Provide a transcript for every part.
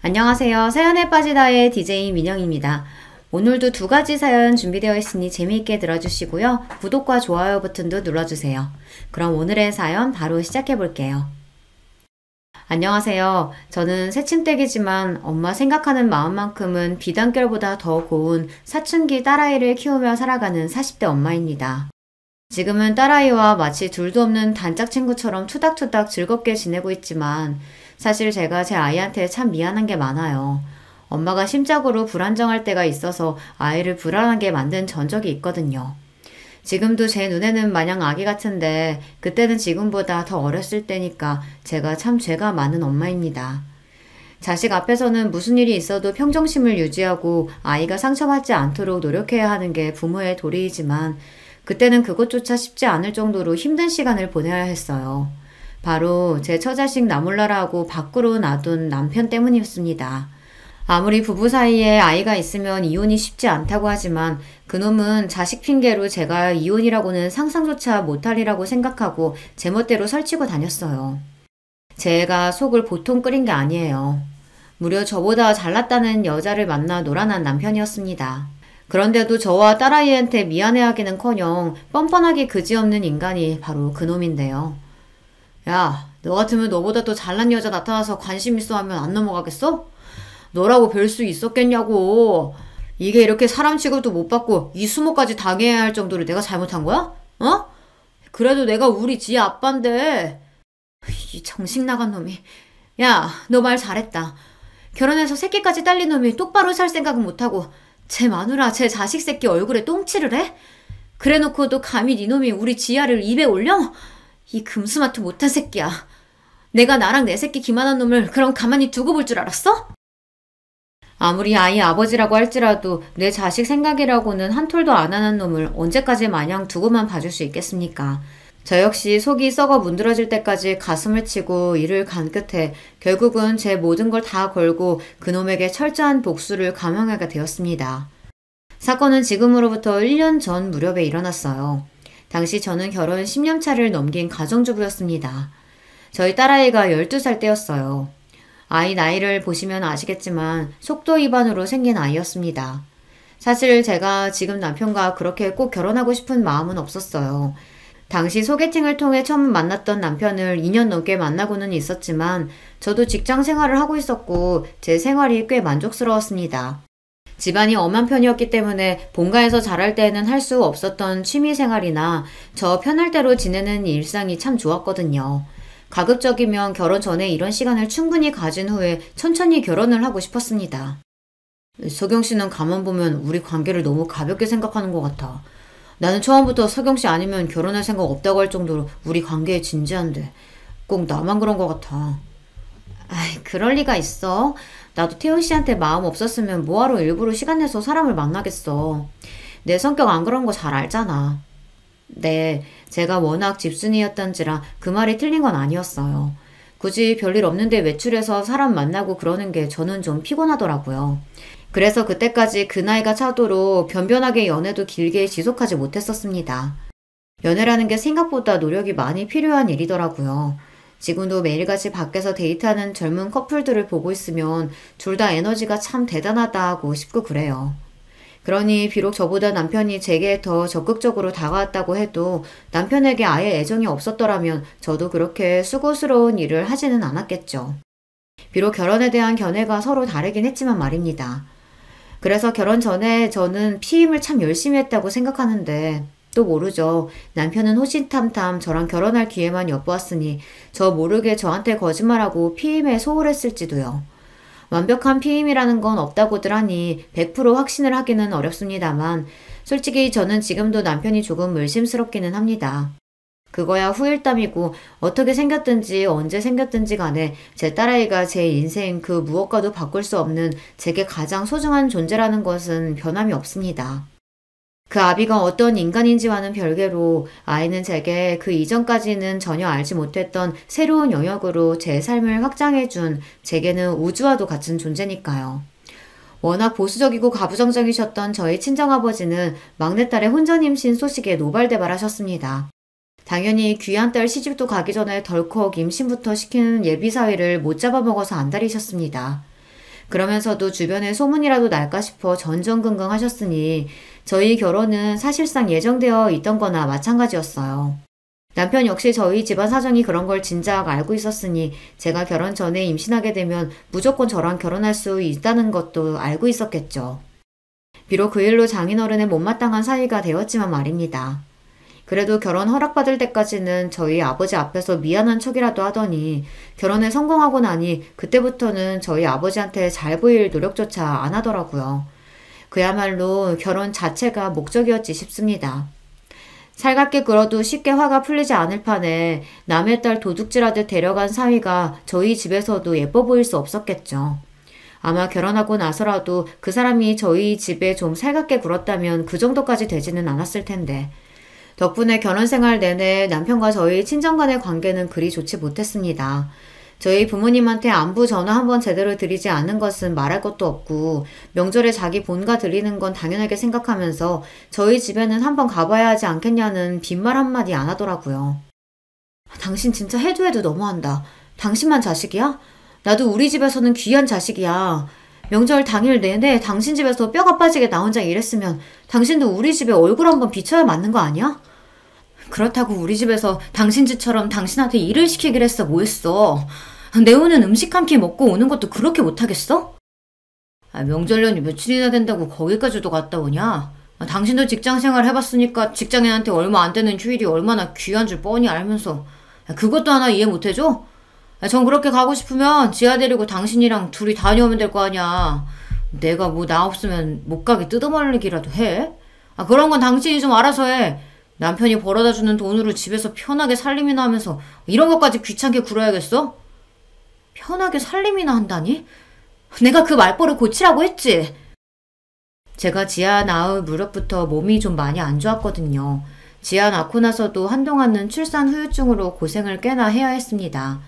안녕하세요. 사연에 빠지다의 DJ 민영입니다. 오늘도 두 가지 사연 준비되어 있으니 재미있게 들어주시고요. 구독과 좋아요 버튼도 눌러주세요. 그럼 오늘의 사연 바로 시작해 볼게요. 안녕하세요. 저는 새침댁이지만 엄마 생각하는 마음만큼은 비단결보다 더 고운 사춘기 딸아이를 키우며 살아가는 40대 엄마입니다. 지금은 딸아이와 마치 둘도 없는 단짝 친구처럼 투닥투닥 즐겁게 지내고 있지만 사실 제가 제 아이한테 참 미안한 게 많아요. 엄마가 심적으로 불안정할 때가 있어서 아이를 불안하게 만든 전적이 있거든요. 지금도 제 눈에는 마냥 아기 같은데 그때는 지금보다 더 어렸을 때니까 제가 참 죄가 많은 엄마입니다. 자식 앞에서는 무슨 일이 있어도 평정심을 유지하고 아이가 상처받지 않도록 노력해야 하는 게 부모의 도리이지만 그때는 그것조차 쉽지 않을 정도로 힘든 시간을 보내야 했어요. 바로 제 처자식 나몰라라고 밖으로 놔둔 남편 때문이었습니다. 아무리 부부 사이에 아이가 있으면 이혼이 쉽지 않다고 하지만 그놈은 자식 핑계로 제가 이혼이라고는 상상조차 못하리라고 생각하고 제멋대로 설치고 다녔어요. 제가 속을 보통 끓인 게 아니에요. 무려 저보다 잘났다는 여자를 만나 놀아난 남편이었습니다. 그런데도 저와 딸아이한테 미안해하기는커녕 뻔뻔하게 그지없는 인간이 바로 그놈인데요. 야, 너 같으면 너보다 더 잘난 여자 나타나서 관심 있어 하면 안 넘어가겠어? 너라고 별 수 있었겠냐고. 이게 이렇게 사람 취급도 못 받고 이 수모까지 당해야 할 정도로 내가 잘못한 거야? 어? 그래도 내가 우리 지 아빠인데. 이 정신 나간 놈이. 야, 너 말 잘했다. 결혼해서 새끼까지 딸린 놈이 똑바로 살 생각은 못하고 제 마누라, 제 자식 새끼 얼굴에 똥칠을 해? 그래놓고도 감히 니놈이 우리 지아를 입에 올려? 이 금수마트 못한 새끼야. 내가 나랑 내 새끼 기만한 놈을 그럼 가만히 두고 볼 줄 알았어? 아무리 아이 아버지라고 할지라도 내 자식 생각이라고는 한 톨도 안 하는 놈을 언제까지 마냥 두고만 봐줄 수 있겠습니까? 저 역시 속이 썩어 문드러질 때까지 가슴을 치고 이를 간 끝에 결국은 제 모든 걸 다 걸고 그놈에게 철저한 복수를 감행하게 되었습니다. 사건은 지금으로부터 1년 전 무렵에 일어났어요. 당시 저는 결혼 10년 차를 넘긴 가정주부였습니다. 저희 딸아이가 12살 때였어요. 아이 나이를 보시면 아시겠지만 속도 위반으로 생긴 아이였습니다. 사실 제가 지금 남편과 그렇게 꼭 결혼하고 싶은 마음은 없었어요. 당시 소개팅을 통해 처음 만났던 남편을 2년 넘게 만나고는 있었지만 저도 직장 생활을 하고 있었고 제 생활이 꽤 만족스러웠습니다. 집안이 엄한 편이었기 때문에 본가에서 잘할 때는 할 수 없었던 취미생활이나 저 편할 대로 지내는 일상이 참 좋았거든요. 가급적이면 결혼 전에 이런 시간을 충분히 가진 후에 천천히 결혼을 하고 싶었습니다. 서경 씨는 가만 보면 우리 관계를 너무 가볍게 생각하는 것 같아. 나는 처음부터 서경 씨 아니면 결혼할 생각 없다고 할 정도로 우리 관계에 진지한데 꼭 나만 그런 것 같아. 아이, 그럴 리가 있어. 나도 태훈 씨한테 마음 없었으면 뭐하러 일부러 시간 내서 사람을 만나겠어. 내 성격 안 그런 거 잘 알잖아. 네, 제가 워낙 집순이였던지라 그 말이 틀린 건 아니었어요. 굳이 별일 없는데 외출해서 사람 만나고 그러는 게 저는 좀 피곤하더라고요. 그래서 그때까지 그 나이가 차도록 변변하게 연애도 길게 지속하지 못했었습니다. 연애라는 게 생각보다 노력이 많이 필요한 일이더라고요. 지금도 매일같이 밖에서 데이트하는 젊은 커플들을 보고 있으면 둘 다 에너지가 참 대단하다 하고 싶고 그래요. 그러니 비록 저보다 남편이 제게 더 적극적으로 다가왔다고 해도 남편에게 아예 애정이 없었더라면 저도 그렇게 수고스러운 일을 하지는 않았겠죠. 비록 결혼에 대한 견해가 서로 다르긴 했지만 말입니다. 그래서 결혼 전에 저는 피임을 참 열심히 했다고 생각하는데 또 모르죠. 남편은 호신탐탐 저랑 결혼할 기회만 엿보았으니 저 모르게 저한테 거짓말하고 피임에 소홀했을지도요. 완벽한 피임이라는 건 없다고들 하니 100% 확신을 하기는 어렵습니다만 솔직히 저는 지금도 남편이 조금 의심스럽기는 합니다. 그거야 후일담이고 어떻게 생겼든지 언제 생겼든지 간에 제 딸아이가 제 인생 그 무엇과도 바꿀 수 없는 제게 가장 소중한 존재라는 것은 변함이 없습니다. 그 아비가 어떤 인간인지와는 별개로 아이는 제게 그 이전까지는 전혀 알지 못했던 새로운 영역으로 제 삶을 확장해준 제게는 우주와도 같은 존재니까요. 워낙 보수적이고 가부장적이셨던 저희 친정아버지는 막내딸의 혼전 임신 소식에 노발대발하셨습니다. 당연히 귀한 딸 시집도 가기 전에 덜컥 임신부터 시키는 예비사위를 못 잡아먹어서 안달이셨습니다. 그러면서도 주변에 소문이라도 날까 싶어 전전긍긍하셨으니 저희 결혼은 사실상 예정되어 있던 거나 마찬가지였어요. 남편 역시 저희 집안 사정이 그런 걸 진작 알고 있었으니 제가 결혼 전에 임신하게 되면 무조건 저랑 결혼할 수 있다는 것도 알고 있었겠죠. 비록 그 일로 장인어른의 못마땅한 사위가 되었지만 말입니다. 그래도 결혼 허락받을 때까지는 저희 아버지 앞에서 미안한 척이라도 하더니 결혼에 성공하고 나니 그때부터는 저희 아버지한테 잘 보일 노력조차 안 하더라고요. 그야말로 결혼 자체가 목적이었지 싶습니다. 살갑게 굴어도 쉽게 화가 풀리지 않을 판에 남의 딸 도둑질하듯 데려간 사위가 저희 집에서도 예뻐 보일 수 없었겠죠. 아마 결혼하고 나서라도 그 사람이 저희 집에 좀 살갑게 굴었다면 그 정도까지 되지는 않았을 텐데 덕분에 결혼 생활 내내 남편과 저희 친정 간의 관계는 그리 좋지 못했습니다. 저희 부모님한테 안부 전화 한번 제대로 드리지 않은 것은 말할 것도 없고 명절에 자기 본가 드리는 건 당연하게 생각하면서 저희 집에는 한번 가봐야 하지 않겠냐는 빈말 한마디 안 하더라고요. 당신 진짜 해도 해도 너무한다. 당신만 자식이야? 나도 우리 집에서는 귀한 자식이야. 명절 당일 내내 당신 집에서 뼈가 빠지게 나 혼자 일했으면 당신도 우리 집에 얼굴 한번 비춰야 맞는 거 아니야? 그렇다고 우리 집에서 당신 집처럼 당신한테 일을 시키기로 했어 뭐했어? 내 오는 음식 한 끼 먹고 오는 것도 그렇게 못하겠어? 명절 연휴 며칠이나 된다고 거기까지도 갔다 오냐? 당신도 직장생활 해봤으니까 직장인한테 얼마 안 되는 휴일이 얼마나 귀한 줄 뻔히 알면서 그것도 하나 이해 못해줘? 전 그렇게 가고 싶으면 지아 데리고 당신이랑 둘이 다녀오면 될 거 아니야. 내가 뭐 나 없으면 못 가게 뜯어말리기라도 해? 그런 건 당신이 좀 알아서 해. 남편이 벌어다 주는 돈으로 집에서 편하게 살림이나 하면서 이런 것까지 귀찮게 굴어야겠어? 편하게 살림이나 한다니? 내가 그 말버릇 고치라고 했지? 제가 지아 낳을 무렵부터 몸이 좀 많이 안 좋았거든요. 지아 낳고 나서도 한동안은 출산 후유증으로 고생을 꽤나 해야 했습니다.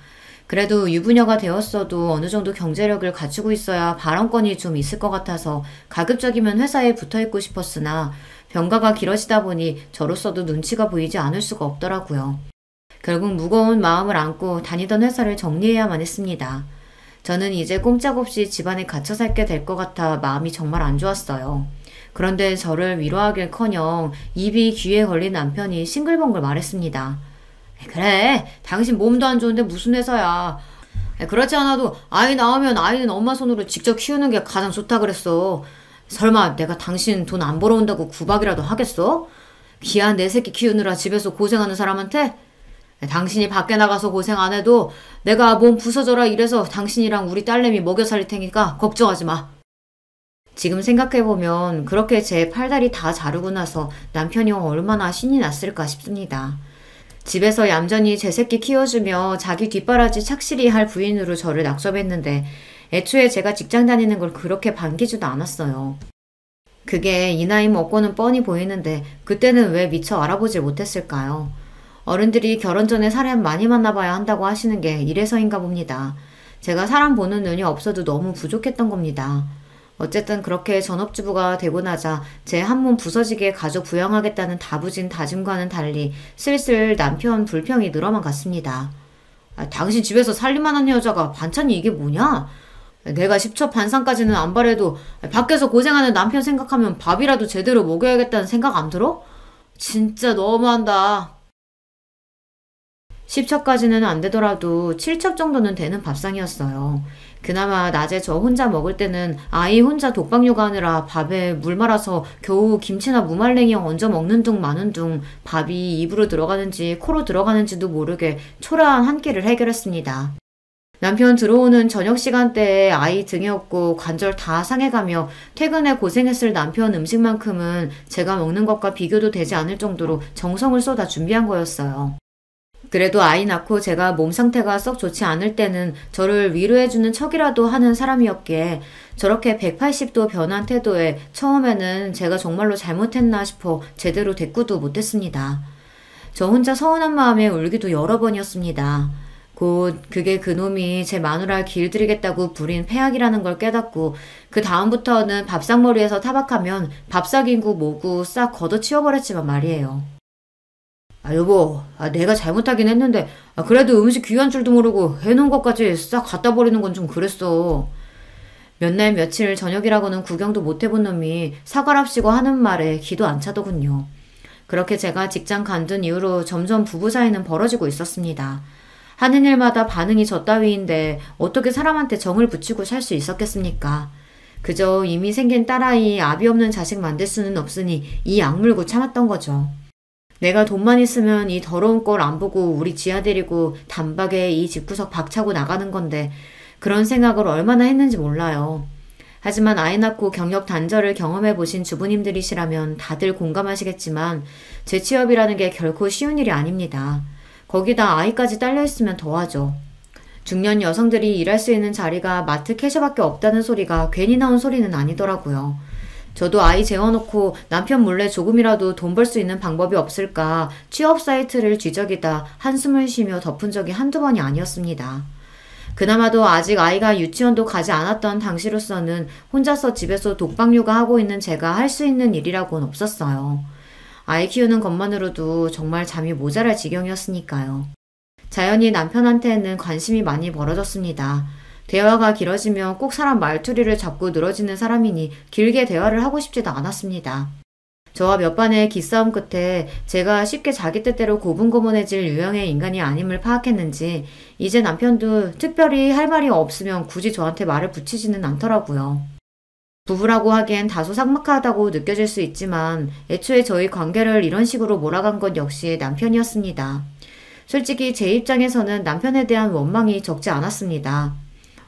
그래도 유부녀가 되었어도 어느 정도 경제력을 갖추고 있어야 발언권이 좀 있을 것 같아서 가급적이면 회사에 붙어있고 싶었으나 병가가 길어지다 보니 저로서도 눈치가 보이지 않을 수가 없더라고요. 결국 무거운 마음을 안고 다니던 회사를 정리해야만 했습니다. 저는 이제 꼼짝없이 집안에 갇혀 살게 될 것 같아 마음이 정말 안 좋았어요. 그런데 저를 위로하길커녕 입이 귀에 걸린 남편이 싱글벙글 말했습니다. 그래, 당신 몸도 안 좋은데 무슨 회사야. 그렇지 않아도 아이 낳으면 아이는 엄마 손으로 직접 키우는 게 가장 좋다 그랬어. 설마 내가 당신 돈 안 벌어온다고 구박이라도 하겠어? 귀한 내 새끼 키우느라 집에서 고생하는 사람한테? 당신이 밖에 나가서 고생 안 해도 내가 몸 부서져라 이래서 당신이랑 우리 딸내미 먹여 살릴 테니까 걱정하지 마. 지금 생각해보면 그렇게 제 팔다리 다 자르고 나서 남편이 얼마나 신이 났을까 싶습니다. 집에서 얌전히 제 새끼 키워주며 자기 뒷바라지 착실히 할 부인으로 저를 낙점했는데 애초에 제가 직장 다니는 걸 그렇게 반기지도 않았어요. 그게 이 나이 먹고는 뻔히 보이는데 그때는 왜 미처 알아보질 못했을까요? 어른들이 결혼 전에 사람 많이 만나봐야 한다고 하시는 게 이래서인가 봅니다. 제가 사람 보는 눈이 없어도 너무 부족했던 겁니다. 어쨌든 그렇게 전업주부가 되고 나자 제 한몸 부서지게 가족 부양하겠다는 다부진 다짐과는 달리 슬슬 남편 불평이 늘어만 갔습니다. 당신 집에서 살림만 하는 여자가 반찬이 이게 뭐냐? 내가 10첩 반상까지는 안 바래도 밖에서 고생하는 남편 생각하면 밥이라도 제대로 먹여야겠다는 생각 안 들어? 진짜 너무한다. 10첩까지는 안 되더라도 7첩 정도는 되는 밥상이었어요. 그나마 낮에 저 혼자 먹을 때는 아이 혼자 독박 육아하느라 밥에 물 말아서 겨우 김치나 무말랭이 얹어 먹는 둥 마는 둥 밥이 입으로 들어가는지 코로 들어가는지도 모르게 초라한 한 끼를 해결했습니다. 남편 들어오는 저녁 시간대에 아이 등에 업고 관절 다 상해가며 퇴근에 고생했을 남편 음식만큼은 제가 먹는 것과 비교도 되지 않을 정도로 정성을 쏟아 준비한 거였어요. 그래도 아이 낳고 제가 몸 상태가 썩 좋지 않을 때는 저를 위로해주는 척이라도 하는 사람이었기에 저렇게 180도 변한 태도에 처음에는 제가 정말로 잘못했나 싶어 제대로 대꾸도 못했습니다. 저 혼자 서운한 마음에 울기도 여러 번이었습니다. 곧 그게 그놈이 제 마누라를 길들이겠다고 부린 패악이라는 걸 깨닫고 그 다음부터는 밥상머리에서 타박하면 밥삭이고 뭐고 싹 걷어치워버렸지만 말이에요. 여보, 내가 잘못하긴 했는데 그래도 음식 귀한 줄도 모르고 해놓은 것까지 싹 갖다 버리는 건 좀 그랬어. 몇 날 며칠 저녁이라고는 구경도 못 해본 놈이 사과랍시고 하는 말에 기도 안 차더군요. 그렇게 제가 직장 간둔 이후로 점점 부부 사이는 벌어지고 있었습니다. 하는 일마다 반응이 저 따위인데 어떻게 사람한테 정을 붙이고 살 수 있었겠습니까? 그저 이미 생긴 딸아이 아비 없는 자식 만들 수는 없으니 이 악물고 참았던 거죠. 내가 돈만 있으면 이 더러운 꼴 안 보고 우리 지아 데리고 단박에 이 집구석 박차고 나가는 건데 그런 생각을 얼마나 했는지 몰라요. 하지만 아이 낳고 경력 단절을 경험해 보신 주부님들이시라면 다들 공감하시겠지만 제 취업이라는 게 결코 쉬운 일이 아닙니다. 거기다 아이까지 딸려있으면 더하죠. 중년 여성들이 일할 수 있는 자리가 마트 캐셔밖에 없다는 소리가 괜히 나온 소리는 아니더라고요. 저도 아이 재워놓고 남편 몰래 조금이라도 돈 벌 수 있는 방법이 없을까 취업 사이트를 뒤적이다 한숨을 쉬며 덮은 적이 한두 번이 아니었습니다. 그나마도 아직 아이가 유치원도 가지 않았던 당시로서는 혼자서 집에서 독박 육아하고 있는 제가 할 수 있는 일이라고는 없었어요. 아이 키우는 것만으로도 정말 잠이 모자랄 지경이었으니까요. 자연히 남편한테는 관심이 많이 벌어졌습니다. 대화가 길어지면 꼭 사람 말투리를 잡고 늘어지는 사람이니 길게 대화를 하고 싶지도 않았습니다. 저와 몇 번의 기싸움 끝에 제가 쉽게 자기 뜻대로 고분고분해질 유형의 인간이 아님을 파악했는지 이제 남편도 특별히 할 말이 없으면 굳이 저한테 말을 붙이지는 않더라고요. 부부라고 하기엔 다소 삭막하다고 느껴질 수 있지만 애초에 저희 관계를 이런 식으로 몰아간 것 역시 남편이었습니다. 솔직히 제 입장에서는 남편에 대한 원망이 적지 않았습니다.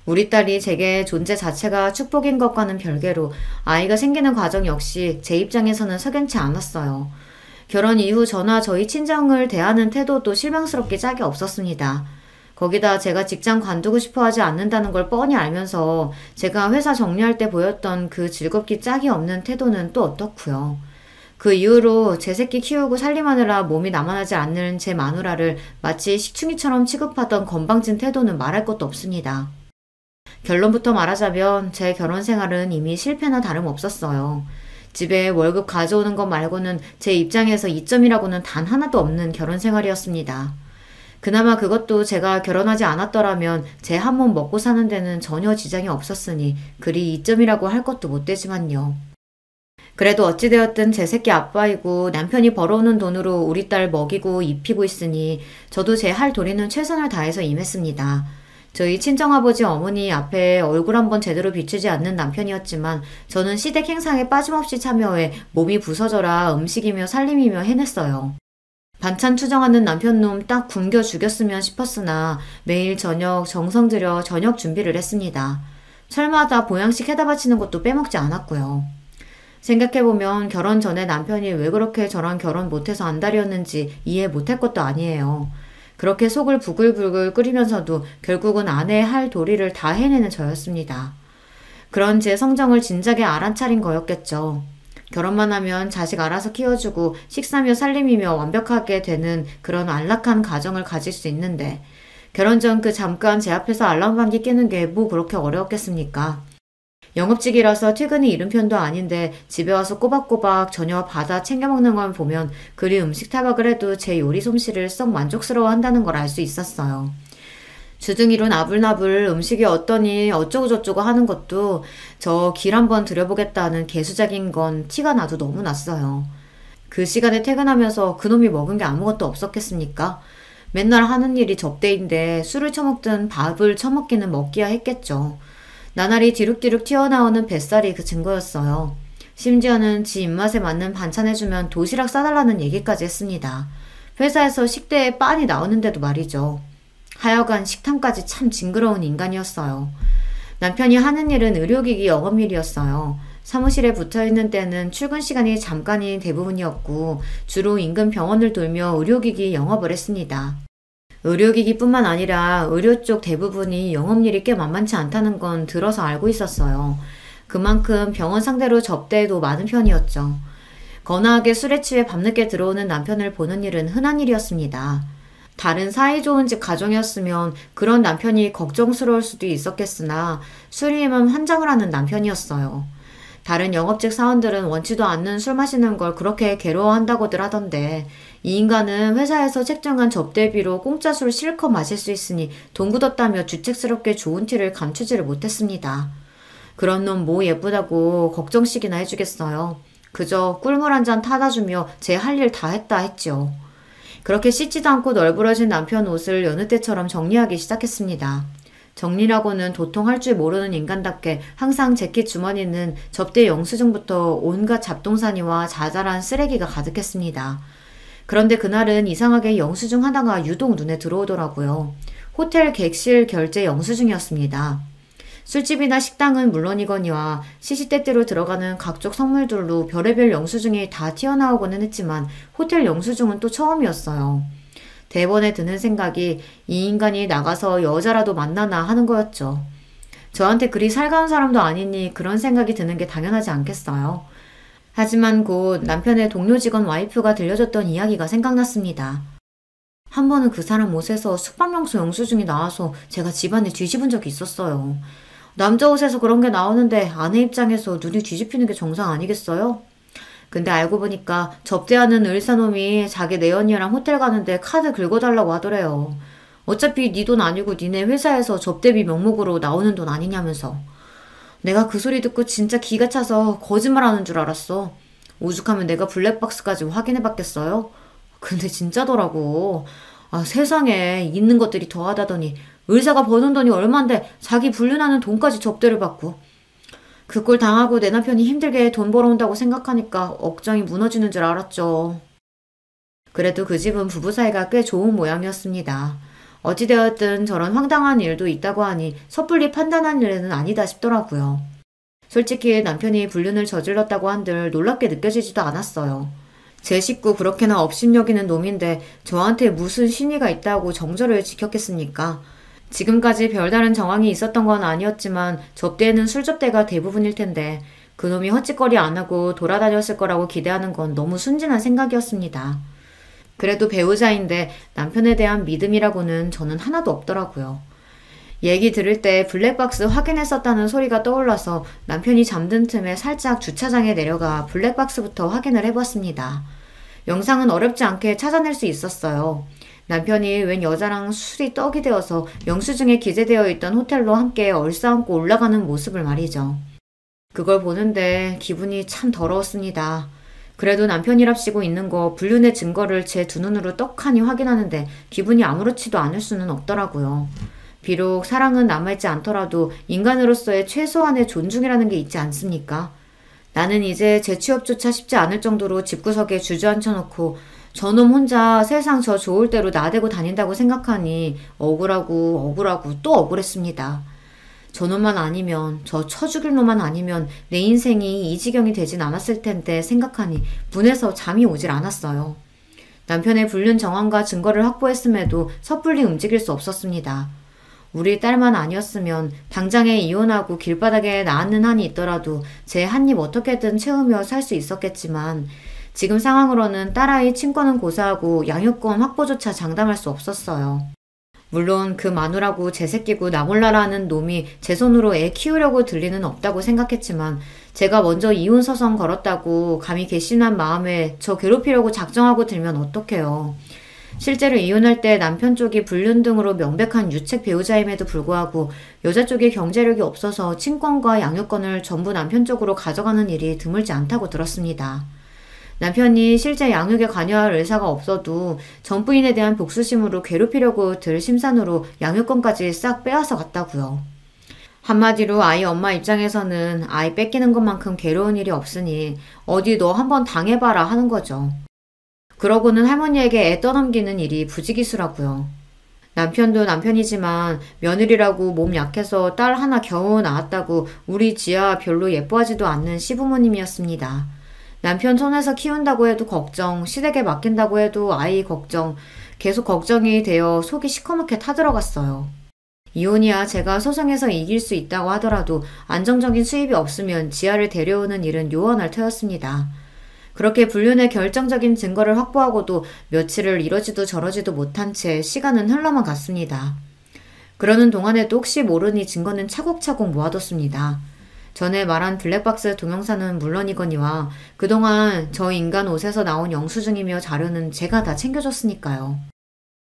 우리 딸이 제게 존재 자체가 축복인 것과는 별개로 아이가 생기는 과정 역시 제 입장에서는 석연치 않았어요. 결혼 이후 저나 저희 친정을 대하는 태도도 실망스럽게 짝이 없었습니다. 거기다 제가 직장 관두고 싶어 하지 않는다는 걸 뻔히 알면서 제가 회사 정리할 때 보였던 그 즐겁기 짝이 없는 태도는 또 어떻고요. 그 이후로 제 새끼 키우고 살림하느라 몸이 남아나지 않는 제 마누라를 마치 식충이처럼 취급하던 건방진 태도는 말할 것도 없습니다. 결론부터 말하자면 제 결혼 생활은 이미 실패나 다름없었어요. 집에 월급 가져오는 것 말고는 제 입장에서 이점이라고는 단 하나도 없는 결혼 생활이었습니다. 그나마 그것도 제가 결혼하지 않았더라면 제 한 몸 먹고 사는 데는 전혀 지장이 없었으니 그리 이점이라고 할 것도 못 되지만요. 그래도 어찌되었든 제 새끼 아빠이고 남편이 벌어오는 돈으로 우리 딸 먹이고 입히고 있으니 저도 제 할 도리는 최선을 다해서 임했습니다. 저희 친정아버지 어머니 앞에 얼굴 한번 제대로 비추지 않는 남편이었지만 저는 시댁 행사에 빠짐없이 참여해 몸이 부서져라 음식이며 살림이며 해냈어요. 반찬 투정하는 남편놈 딱 굶겨 죽였으면 싶었으나 매일 저녁 정성 들여 저녁 준비를 했습니다. 철마다 보양식 해다 바치는 것도 빼먹지 않았고요. 생각해보면 결혼 전에 남편이 왜 그렇게 저랑 결혼 못해서 안달이었는지 이해 못할 것도 아니에요. 그렇게 속을 부글부글 끓이면서도 결국은 아내의 할 도리를 다 해내는 저였습니다. 그런 제 성정을 진작에 알아차린 거였겠죠. 결혼만 하면 자식 알아서 키워주고 식사며 살림이며 완벽하게 되는 그런 안락한 가정을 가질 수 있는데 결혼 전 그 잠깐 제 앞에서 알랑방귀 끼는 게 뭐 그렇게 어려웠겠습니까? 영업직이라서 퇴근이 이른 편도 아닌데 집에 와서 꼬박꼬박 저녁 받아 챙겨 먹는 걸 보면 그리 음식 타박을 해도 제 요리 솜씨를 썩 만족스러워 한다는 걸 알 수 있었어요. 주둥이로 나불나불 음식이 어떠니 어쩌고저쩌고 하는 것도 저 길 한번 들여보겠다는 개수작인 건 티가 나도 너무 났어요. 그 시간에 퇴근하면서 그놈이 먹은 게 아무것도 없었겠습니까? 맨날 하는 일이 접대인데 술을 처먹든 밥을 처먹기는 먹기야 했겠죠. 나날이 뒤룩뒤룩 튀어나오는 뱃살이 그 증거였어요. 심지어는 지 입맛에 맞는 반찬 해주면 도시락 싸달라는 얘기까지 했습니다. 회사에서 식대에 빤히 나오는데도 말이죠. 하여간 식탐까지 참 징그러운 인간이었어요. 남편이 하는 일은 의료기기 영업일이었어요. 사무실에 붙어있는 때는 출근 시간이 잠깐이 대부분이었고 주로 인근 병원을 돌며 의료기기 영업을 했습니다. 의료기기뿐만 아니라 의료 쪽 대부분이 영업일이 꽤 만만치 않다는 건 들어서 알고 있었어요. 그만큼 병원 상대로 접대도 많은 편이었죠. 거나하게 술에 취해 밤늦게 들어오는 남편을 보는 일은 흔한 일이었습니다. 다른 사이 좋은 집 가정이었으면 그런 남편이 걱정스러울 수도 있었겠으나 술이면 환장을 하는 남편이었어요. 다른 영업직 사원들은 원치도 않는 술 마시는 걸 그렇게 괴로워한다고들 하던데 이 인간은 회사에서 책정한 접대비로 공짜 술 실컷 마실 수 있으니 돈 굳었다며 주책스럽게 좋은 티를 감추지를 못했습니다. 그런 놈 뭐 예쁘다고 걱정씩이나 해주겠어요. 그저 꿀물 한 잔 타다 주며 제 할 일 다 했다 했죠. 그렇게 씻지도 않고 널브러진 남편 옷을 여느 때처럼 정리하기 시작했습니다. 정리라고는 도통 할 줄 모르는 인간답게 항상 재킷 주머니는 접대 영수증부터 온갖 잡동사니와 자잘한 쓰레기가 가득했습니다. 그런데 그날은 이상하게 영수증 하나가 유독 눈에 들어오더라고요. 호텔 객실 결제 영수증이었습니다. 술집이나 식당은 물론이거니와 시시때때로 들어가는 각종 선물들로 별의별 영수증이 다 튀어나오고는 했지만 호텔 영수증은 또 처음이었어요. 대번에 드는 생각이 이 인간이 나가서 여자라도 만나나 하는 거였죠. 저한테 그리 살가운 사람도 아니니 그런 생각이 드는 게 당연하지 않겠어요. 하지만 곧 남편의 동료 직원 와이프가 들려줬던 이야기가 생각났습니다. 한 번은 그 사람 옷에서 숙박명소 영수증이 나와서 제가 집안에 뒤집은 적이 있었어요. 남자 옷에서 그런 게 나오는데 아내 입장에서 눈이 뒤집히는 게 정상 아니겠어요? 근데 알고 보니까 접대하는 의사놈이 자기 내언니랑 호텔 가는데 카드 긁어달라고 하더래요. 어차피 네 돈 아니고 니네 회사에서 접대비 명목으로 나오는 돈 아니냐면서. 내가 그 소리 듣고 진짜 기가 차서 거짓말하는 줄 알았어. 오죽하면 내가 블랙박스까지 확인해봤겠어요? 근데 진짜더라고. 아, 세상에 있는 것들이 더하다더니 의사가 버는 돈이 얼만데 자기 불륜하는 돈까지 접대를 받고. 그 꼴 당하고 내 남편이 힘들게 돈 벌어온다고 생각하니까 억장이 무너지는 줄 알았죠. 그래도 그 집은 부부 사이가 꽤 좋은 모양이었습니다. 어찌되었든 저런 황당한 일도 있다고 하니 섣불리 판단한 일은 아니다 싶더라고요. 솔직히 남편이 불륜을 저질렀다고 한들 놀랍게 느껴지지도 않았어요. 제 식구 그렇게나 업신여기는 놈인데 저한테 무슨 신의가 있다고 정절을 지켰겠습니까? 지금까지 별다른 정황이 있었던 건 아니었지만 접대에는 술접대가 대부분일 텐데 그놈이 헛짓거리 안 하고 돌아다녔을 거라고 기대하는 건 너무 순진한 생각이었습니다. 그래도 배우자인데 남편에 대한 믿음이라고는 저는 하나도 없더라고요. 얘기 들을 때 블랙박스 확인했었다는 소리가 떠올라서 남편이 잠든 틈에 살짝 주차장에 내려가 블랙박스부터 확인을 해봤습니다. 영상은 어렵지 않게 찾아낼 수 있었어요. 남편이 웬 여자랑 술이 떡이 되어서 영수증에 기재되어 있던 호텔로 함께 얼싸안고 올라가는 모습을 말이죠. 그걸 보는데 기분이 참 더러웠습니다. 그래도 남편이랍시고 있는 거 불륜의 증거를 제 두 눈으로 떡하니 확인하는데 기분이 아무렇지도 않을 수는 없더라고요. 비록 사랑은 남아있지 않더라도 인간으로서의 최소한의 존중이라는 게 있지 않습니까? 나는 이제 재취업조차 쉽지 않을 정도로 집구석에 주저앉혀놓고 저놈 혼자 세상 저 좋을 대로 나대고 다닌다고 생각하니 억울하고 또 억울했습니다. 저놈만 아니면, 저 쳐죽일 놈만 아니면 내 인생이 이 지경이 되진 않았을 텐데 생각하니 분해서 잠이 오질 않았어요. 남편의 불륜 정황과 증거를 확보했음에도 섣불리 움직일 수 없었습니다. 우리 딸만 아니었으면 당장에 이혼하고 길바닥에 나앉는 한이 있더라도 제 한 입 어떻게든 채우며 살 수 있었겠지만 지금 상황으로는 딸아이 친권은 고사하고 양육권 확보조차 장담할 수 없었어요. 물론 그 마누라고 제 새끼고 나 몰라라는 놈이 제 손으로 애 키우려고 들 리는 없다고 생각했지만 제가 먼저 이혼 서성 걸었다고 감히 괘씸한 마음에 저 괴롭히려고 작정하고 들면 어떡해요. 실제로 이혼할 때 남편 쪽이 불륜 등으로 명백한 유책 배우자임에도 불구하고 여자 쪽이 경제력이 없어서 친권과 양육권을 전부 남편 쪽으로 가져가는 일이 드물지 않다고 들었습니다. 남편이 실제 양육에 관여할 의사가 없어도 전부인에 대한 복수심으로 괴롭히려고 들 심산으로 양육권까지 싹 빼앗아 갔다고요. 한마디로 아이 엄마 입장에서는 아이 뺏기는 것만큼 괴로운 일이 없으니 어디 너 한번 당해봐라 하는 거죠. 그러고는 할머니에게 애 떠넘기는 일이 부지기수라고요. 남편도 남편이지만 며느리라고 몸 약해서 딸 하나 겨우 낳았다고 우리 지아 별로 예뻐하지도 않는 시부모님이었습니다. 남편 손에서 키운다고 해도 걱정, 시댁에 맡긴다고 해도 아이 걱정, 계속 걱정이 되어 속이 시커멓게 타들어갔어요. 이혼이야 제가 소송에서 이길 수 있다고 하더라도 안정적인 수입이 없으면 지아를 데려오는 일은 요원할 터였습니다. 그렇게 불륜의 결정적인 증거를 확보하고도 며칠을 이러지도 저러지도 못한 채 시간은 흘러만 갔습니다. 그러는 동안에도 혹시 모르니 증거는 차곡차곡 모아뒀습니다. 전에 말한 블랙박스 동영상은 물론이거니와 그동안 저 인간 옷에서 나온 영수증이며 자료는 제가 다 챙겨줬으니까요.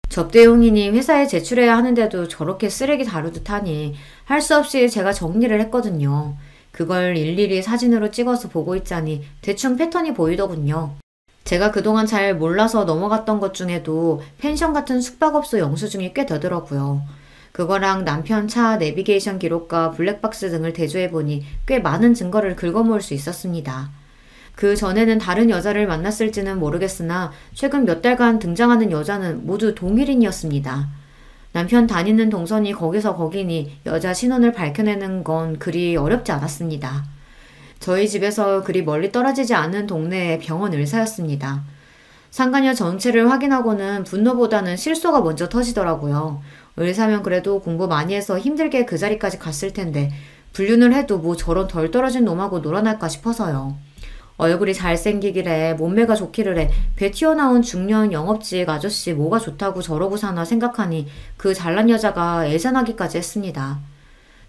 접대용이니 회사에 제출해야 하는데도 저렇게 쓰레기 다루듯 하니 할 수 없이 제가 정리를 했거든요. 그걸 일일이 사진으로 찍어서 보고 있자니 대충 패턴이 보이더군요. 제가 그동안 잘 몰라서 넘어갔던 것 중에도 펜션 같은 숙박업소 영수증이 꽤 되더라고요. 그거랑 남편 차 내비게이션 기록과 블랙박스 등을 대조해보니 꽤 많은 증거를 긁어모을 수 있었습니다. 그 전에는 다른 여자를 만났을지는 모르겠으나 최근 몇 달간 등장하는 여자는 모두 동일인이었습니다. 남편 다니는 동선이 거기서 거기니 여자 신원을 밝혀내는 건 그리 어렵지 않았습니다. 저희 집에서 그리 멀리 떨어지지 않은 동네의 병원 의사였습니다. 상간녀 전체를 확인하고는 분노보다는 실소가 먼저 터지더라고요. 의사면 그래도 공부 많이 해서 힘들게 그 자리까지 갔을 텐데 불륜을 해도 뭐 저런 덜 떨어진 놈하고 놀아날까 싶어서요. 얼굴이 잘생기기래 몸매가 좋기를 배 튀어나온 중년 영업직 아저씨 뭐가 좋다고 저러고 사나 생각하니 그 잘난 여자가 애잔하기까지 했습니다.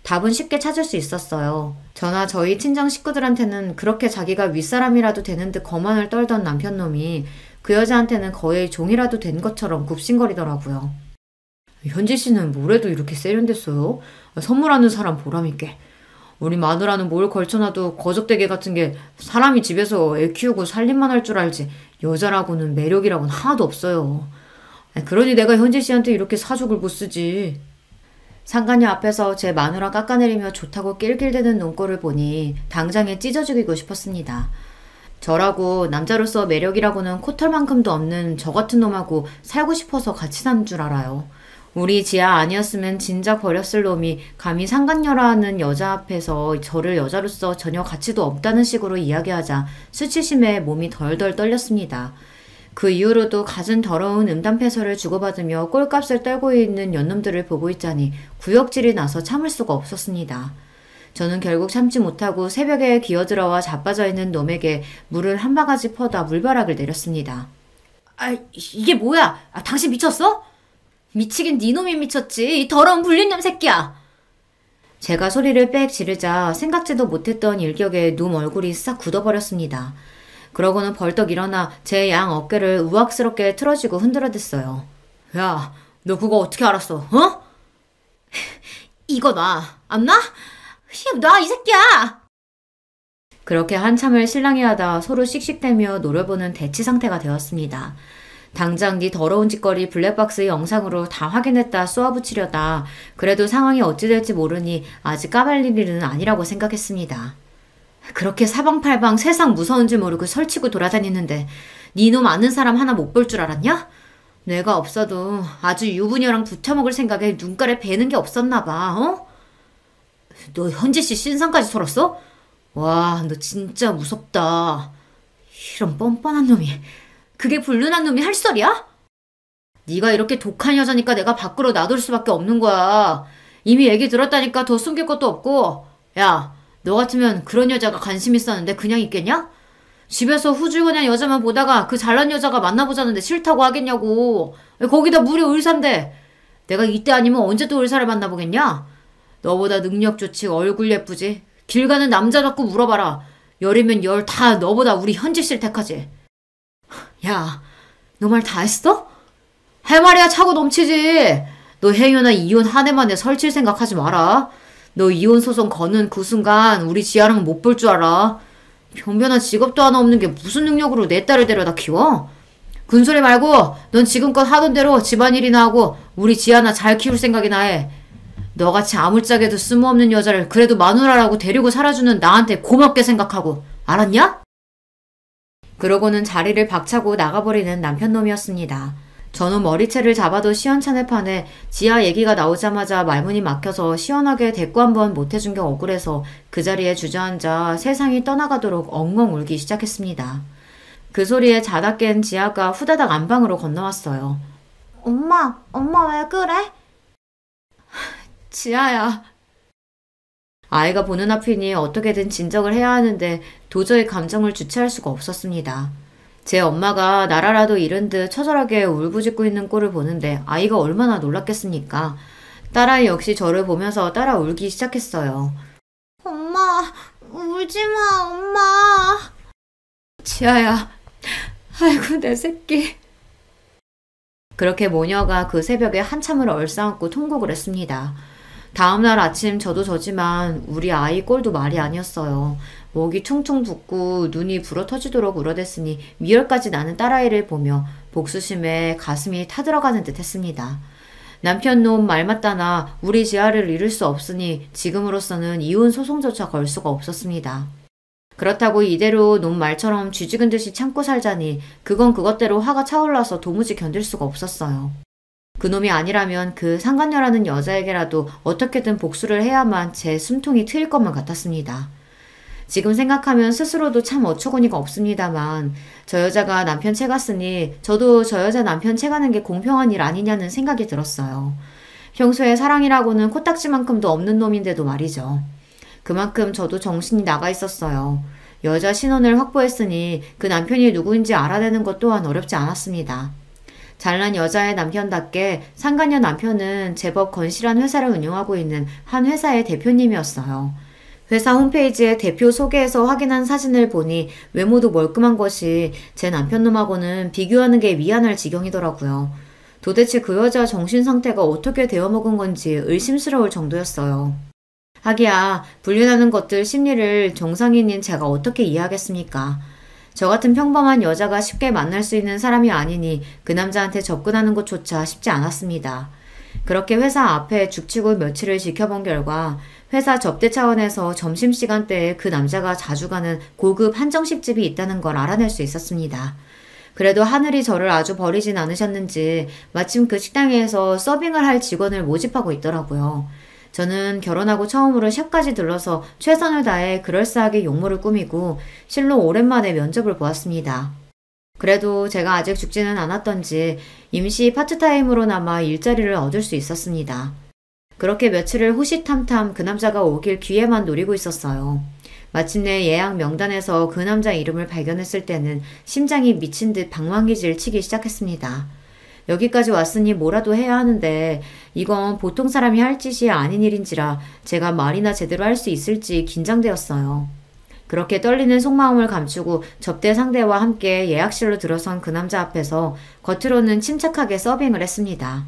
답은 쉽게 찾을 수 있었어요. 저나 저희 친정 식구들한테는 그렇게 자기가 윗사람이라도 되는 듯 거만을 떨던 남편놈이 그 여자한테는 거의 종이라도 된 것처럼 굽신거리더라고요. 현지 씨는 뭐래도 이렇게 세련됐어요? 선물하는 사람 보람있게. 우리 마누라는 뭘 걸쳐놔도 거적대게 같은 게 사람이 집에서 애 키우고 살림만 할 줄 알지 여자라고는 매력이라고는 하나도 없어요. 그러니 내가 현지 씨한테 이렇게 사족을 못 쓰지. 상간녀 앞에서 제 마누라 깎아내리며 좋다고 낄낄대는 눈꼴을 보니 당장에 찢어 죽이고 싶었습니다. 저라고 남자로서 매력이라고는 코털만큼도 없는 저 같은 놈하고 살고 싶어서 같이 산 줄 알아요. 우리 지아 아니었으면 진작 버렸을 놈이 감히 상간녀라는 여자 앞에서 저를 여자로서 전혀 가치도 없다는 식으로 이야기하자 수치심에 몸이 덜덜 떨렸습니다. 그 이후로도 갖은 더러운 음담패설을 주고받으며 꼴값을 떨고 있는 연놈들을 보고 있자니 구역질이 나서 참을 수가 없었습니다. 저는 결국 참지 못하고 새벽에 기어들어와 자빠져 있는 놈에게 물을 한 바가지 퍼다 물벼락을 내렸습니다. 이게 뭐야? 당신 미쳤어? 미치긴 네 놈이 미쳤지. 이 더러운 불륜놈 새끼야. 제가 소리를 빽 지르자 생각지도 못했던 일격에 놈 얼굴이 싹 굳어버렸습니다. 그러고는 벌떡 일어나 제 양 어깨를 우악스럽게 틀어쥐고 흔들어댔어요. 야, 너 그거 어떻게 알았어? 어? 이거 놔. 안 놔? 놔, 이 새끼야! 그렇게 한참을 실랑이 하다 서로 씩씩대며 노려보는 대치 상태가 되었습니다. 당장 네 더러운 짓거리 블랙박스 영상으로 다 확인했다 쏘아붙이려다 그래도 상황이 어찌 될지 모르니 아직 까발릴 일은 아니라고 생각했습니다. 그렇게 사방팔방 세상 무서운 줄 모르고 설치고 돌아다니는데 네 놈 아는 사람 하나 못 볼 줄 알았냐? 내가 없어도 아주 유부녀랑 붙여먹을 생각에 눈가에 베는 게 없었나 봐. 어? 너 현지씨 신상까지 털었어? 와, 너 진짜 무섭다. 이런 뻔뻔한 놈이, 그게 불륜한 놈이 할 소리야? 네가 이렇게 독한 여자니까 내가 밖으로 놔둘 수밖에 없는 거야. 이미 얘기 들었다니까 더 숨길 것도 없고. 야, 너 같으면 그런 여자가 관심 있었는데 그냥 있겠냐? 집에서 후줄근한 여자만 보다가 그 잘난 여자가 만나보자는데 싫다고 하겠냐고. 거기다 무려 의사인데 내가 이때 아니면 언제 또 의사를 만나보겠냐? 너보다 능력 좋지 얼굴 예쁘지 길 가는 남자 갖고 물어봐라. 열이면 열 다 너보다 우리 현지씨를 택하지. 야, 너 말 다 했어? 할 말이야 차고 넘치지. 너 행여나 이혼 한 해만에 설칠 생각하지 마라. 너 이혼 소송 거는 그 순간 우리 지아랑은 못 볼 줄 알아. 변변한 직업도 하나 없는 게 무슨 능력으로 내 딸을 데려다 키워? 군소리 말고 넌 지금껏 하던 대로 집안일이나 하고 우리 지아나 잘 키울 생각이나 해. 너같이 아물짝에도 쓸모없는 여자를 그래도 마누라라고 데리고 살아주는 나한테 고맙게 생각하고. 알았냐? 그러고는 자리를 박차고 나가버리는 남편놈이었습니다. 저는 머리채를 잡아도 시원찮을 판에 지아 얘기가 나오자마자 말문이 막혀서 시원하게 대꾸 한번 못해준 게 억울해서 그 자리에 주저앉아 세상이 떠나가도록 엉엉 울기 시작했습니다. 그 소리에 자다 깬 지아가 후다닥 안방으로 건너왔어요. 엄마 왜 그래? 지아야. 아이가 보는 앞이니 어떻게든 진정을 해야 하는데 도저히 감정을 주체할 수가 없었습니다. 제 엄마가 나라라도 잃은 듯 처절하게 울부짖고 있는 꼴을 보는데 아이가 얼마나 놀랐겠습니까? 딸아이 역시 저를 보면서 따라 울기 시작했어요. 엄마, 울지마, 엄마. 지아야, 아이고 내 새끼. 그렇게 모녀가 그 새벽에 한참을 얼싸안고 통곡을 했습니다. 다음날 아침 저도 저지만 우리 아이 꼴도 말이 아니었어요. 목이 퉁퉁 붓고 눈이 불어터지도록 울어댔으니 미열까지 나는 딸아이를 보며 복수심에 가슴이 타들어가는 듯 했습니다. 남편 놈 말 맞다나 우리 지아를 잃을 수 없으니 지금으로서는 이혼 소송조차 걸 수가 없었습니다. 그렇다고 이대로 놈 말처럼 쥐죽은 듯이 참고 살자니 그건 그것대로 화가 차올라서 도무지 견딜 수가 없었어요. 그놈이 아니라면 그 상간녀라는 여자에게라도 어떻게든 복수를 해야만 제 숨통이 트일 것만 같았습니다. 지금 생각하면 스스로도 참 어처구니가 없습니다만 저 여자가 남편 채갔으니 저도 저 여자 남편 채가는 게 공평한 일 아니냐는 생각이 들었어요. 평소에 사랑이라고는 코딱지만큼도 없는 놈인데도 말이죠. 그만큼 저도 정신이 나가 있었어요. 여자 신원을 확보했으니 그 남편이 누구인지 알아내는 것 또한 어렵지 않았습니다. 잘난 여자의 남편답게 상간녀 남편은 제법 건실한 회사를 운영하고 있는 한 회사의 대표님이었어요. 회사 홈페이지에 대표 소개에서 확인한 사진을 보니 외모도 멀끔한 것이 제 남편놈하고는 비교하는 게 미안할 지경이더라고요. 도대체 그 여자 정신 상태가 어떻게 되어먹은 건지 의심스러울 정도였어요. 하기야 불륜하는 것들 심리를 정상인인 제가 어떻게 이해하겠습니까? 저 같은 평범한 여자가 쉽게 만날 수 있는 사람이 아니니 그 남자한테 접근하는 것조차 쉽지 않았습니다. 그렇게 회사 앞에 죽치고 며칠을 지켜본 결과 회사 접대 차원에서 점심시간대에 그 남자가 자주 가는 고급 한정식집이 있다는 걸 알아낼 수 있었습니다. 그래도 하늘이 저를 아주 버리진 않으셨는지 마침 그 식당에서 서빙을 할 직원을 모집하고 있더라고요. 저는 결혼하고 처음으로 샵까지 들러서 최선을 다해 그럴싸하게 용모를 꾸미고 실로 오랜만에 면접을 보았습니다. 그래도 제가 아직 죽지는 않았던지 임시 파트타임으로나마 일자리를 얻을 수 있었습니다. 그렇게 며칠을 호시탐탐 그 남자가 오길 기회만 노리고 있었어요. 마침내 예약 명단에서 그 남자 이름을 발견했을 때는 심장이 미친 듯 방망이질 치기 시작했습니다. 여기까지 왔으니 뭐라도 해야 하는데 이건 보통 사람이 할 짓이 아닌 일인지라 제가 말이나 제대로 할 수 있을지 긴장되었어요. 그렇게 떨리는 속마음을 감추고 접대 상대와 함께 예약실로 들어선 그 남자 앞에서 겉으로는 침착하게 서빙을 했습니다.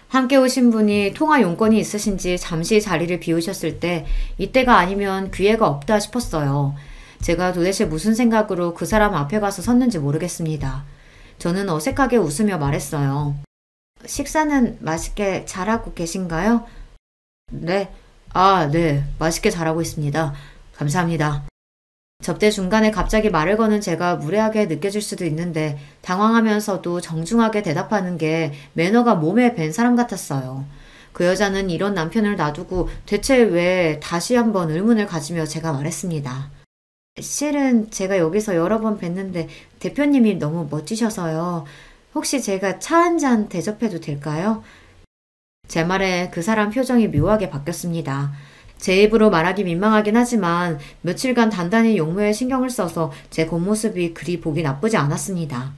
함께 오신 분이 통화 용건이 있으신지 잠시 자리를 비우셨을 때 이때가 아니면 기회가 없다 싶었어요. 제가 도대체 무슨 생각으로 그 사람 앞에 가서 섰는지 모르겠습니다. 저는 어색하게 웃으며 말했어요. 식사는 맛있게 잘하고 계신가요? 네. 네. 맛있게 잘하고 있습니다. 감사합니다. 접대 중간에 갑자기 말을 거는 제가 무례하게 느껴질 수도 있는데 당황하면서도 정중하게 대답하는 게 매너가 몸에 밴 사람 같았어요. 그 여자는 이런 남편을 놔두고 대체 왜 다시 한번 의문을 가지며 제가 말했습니다. 실은 제가 여기서 여러 번 뵀는데 대표님이 너무 멋지셔서요. 혹시 제가 차 한 잔 대접해도 될까요? 제 말에 그 사람 표정이 묘하게 바뀌었습니다. 제 입으로 말하기 민망하긴 하지만 며칠간 단단히 용모에 신경을 써서 제 겉모습이 그리 보기 나쁘지 않았습니다.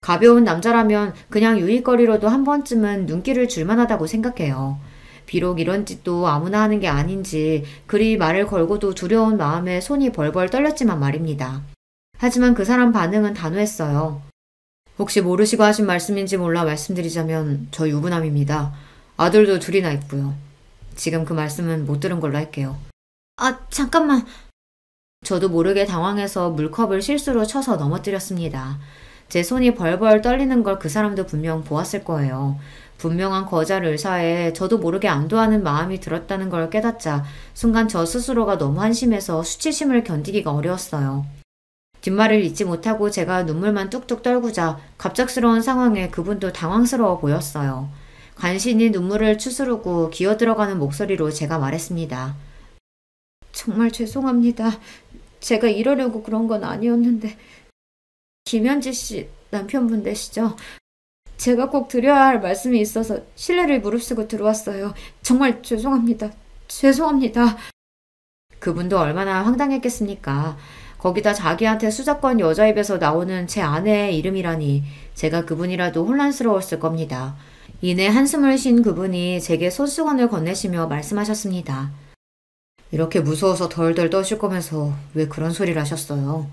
가벼운 남자라면 그냥 유익거리로도 한 번쯤은 눈길을 줄만하다고 생각해요. 비록 이런 짓도 아무나 하는 게 아닌지 그리 말을 걸고도 두려운 마음에 손이 벌벌 떨렸지만 말입니다. 하지만 그 사람 반응은 단호했어요. 혹시 모르시고 하신 말씀인지 몰라 말씀드리자면 저 유부남입니다. 아들도 둘이나 있고요. 지금 그 말씀은 못 들은 걸로 할게요. 잠깐만. 저도 모르게 당황해서 물컵을 실수로 쳐서 넘어뜨렸습니다. 제 손이 벌벌 떨리는 걸 그 사람도 분명 보았을 거예요. 분명한 거절 의사에 저도 모르게 안도하는 마음이 들었다는 걸 깨닫자 순간 저 스스로가 너무 한심해서 수치심을 견디기가 어려웠어요. 뒷말을 잇지 못하고 제가 눈물만 뚝뚝 떨구자 갑작스러운 상황에 그분도 당황스러워 보였어요. 간신히 눈물을 추스르고 기어들어가는 목소리로 제가 말했습니다. 정말 죄송합니다. 제가 이러려고 그런 건 아니었는데. 김현지 씨 남편분 되시죠? 제가 꼭 드려야 할 말씀이 있어서 실례를 무릅쓰고 들어왔어요. 정말 죄송합니다. 죄송합니다. 그분도 얼마나 황당했겠습니까? 거기다 자기한테 수작권 여자 입에서 나오는 제 아내의 이름이라니 제가 그분이라도 혼란스러웠을 겁니다. 이내 한숨을 쉰 그분이 제게 손수건을 건네시며 말씀하셨습니다. 이렇게 무서워서 덜덜 떠실 거면서 왜 그런 소리를 하셨어요?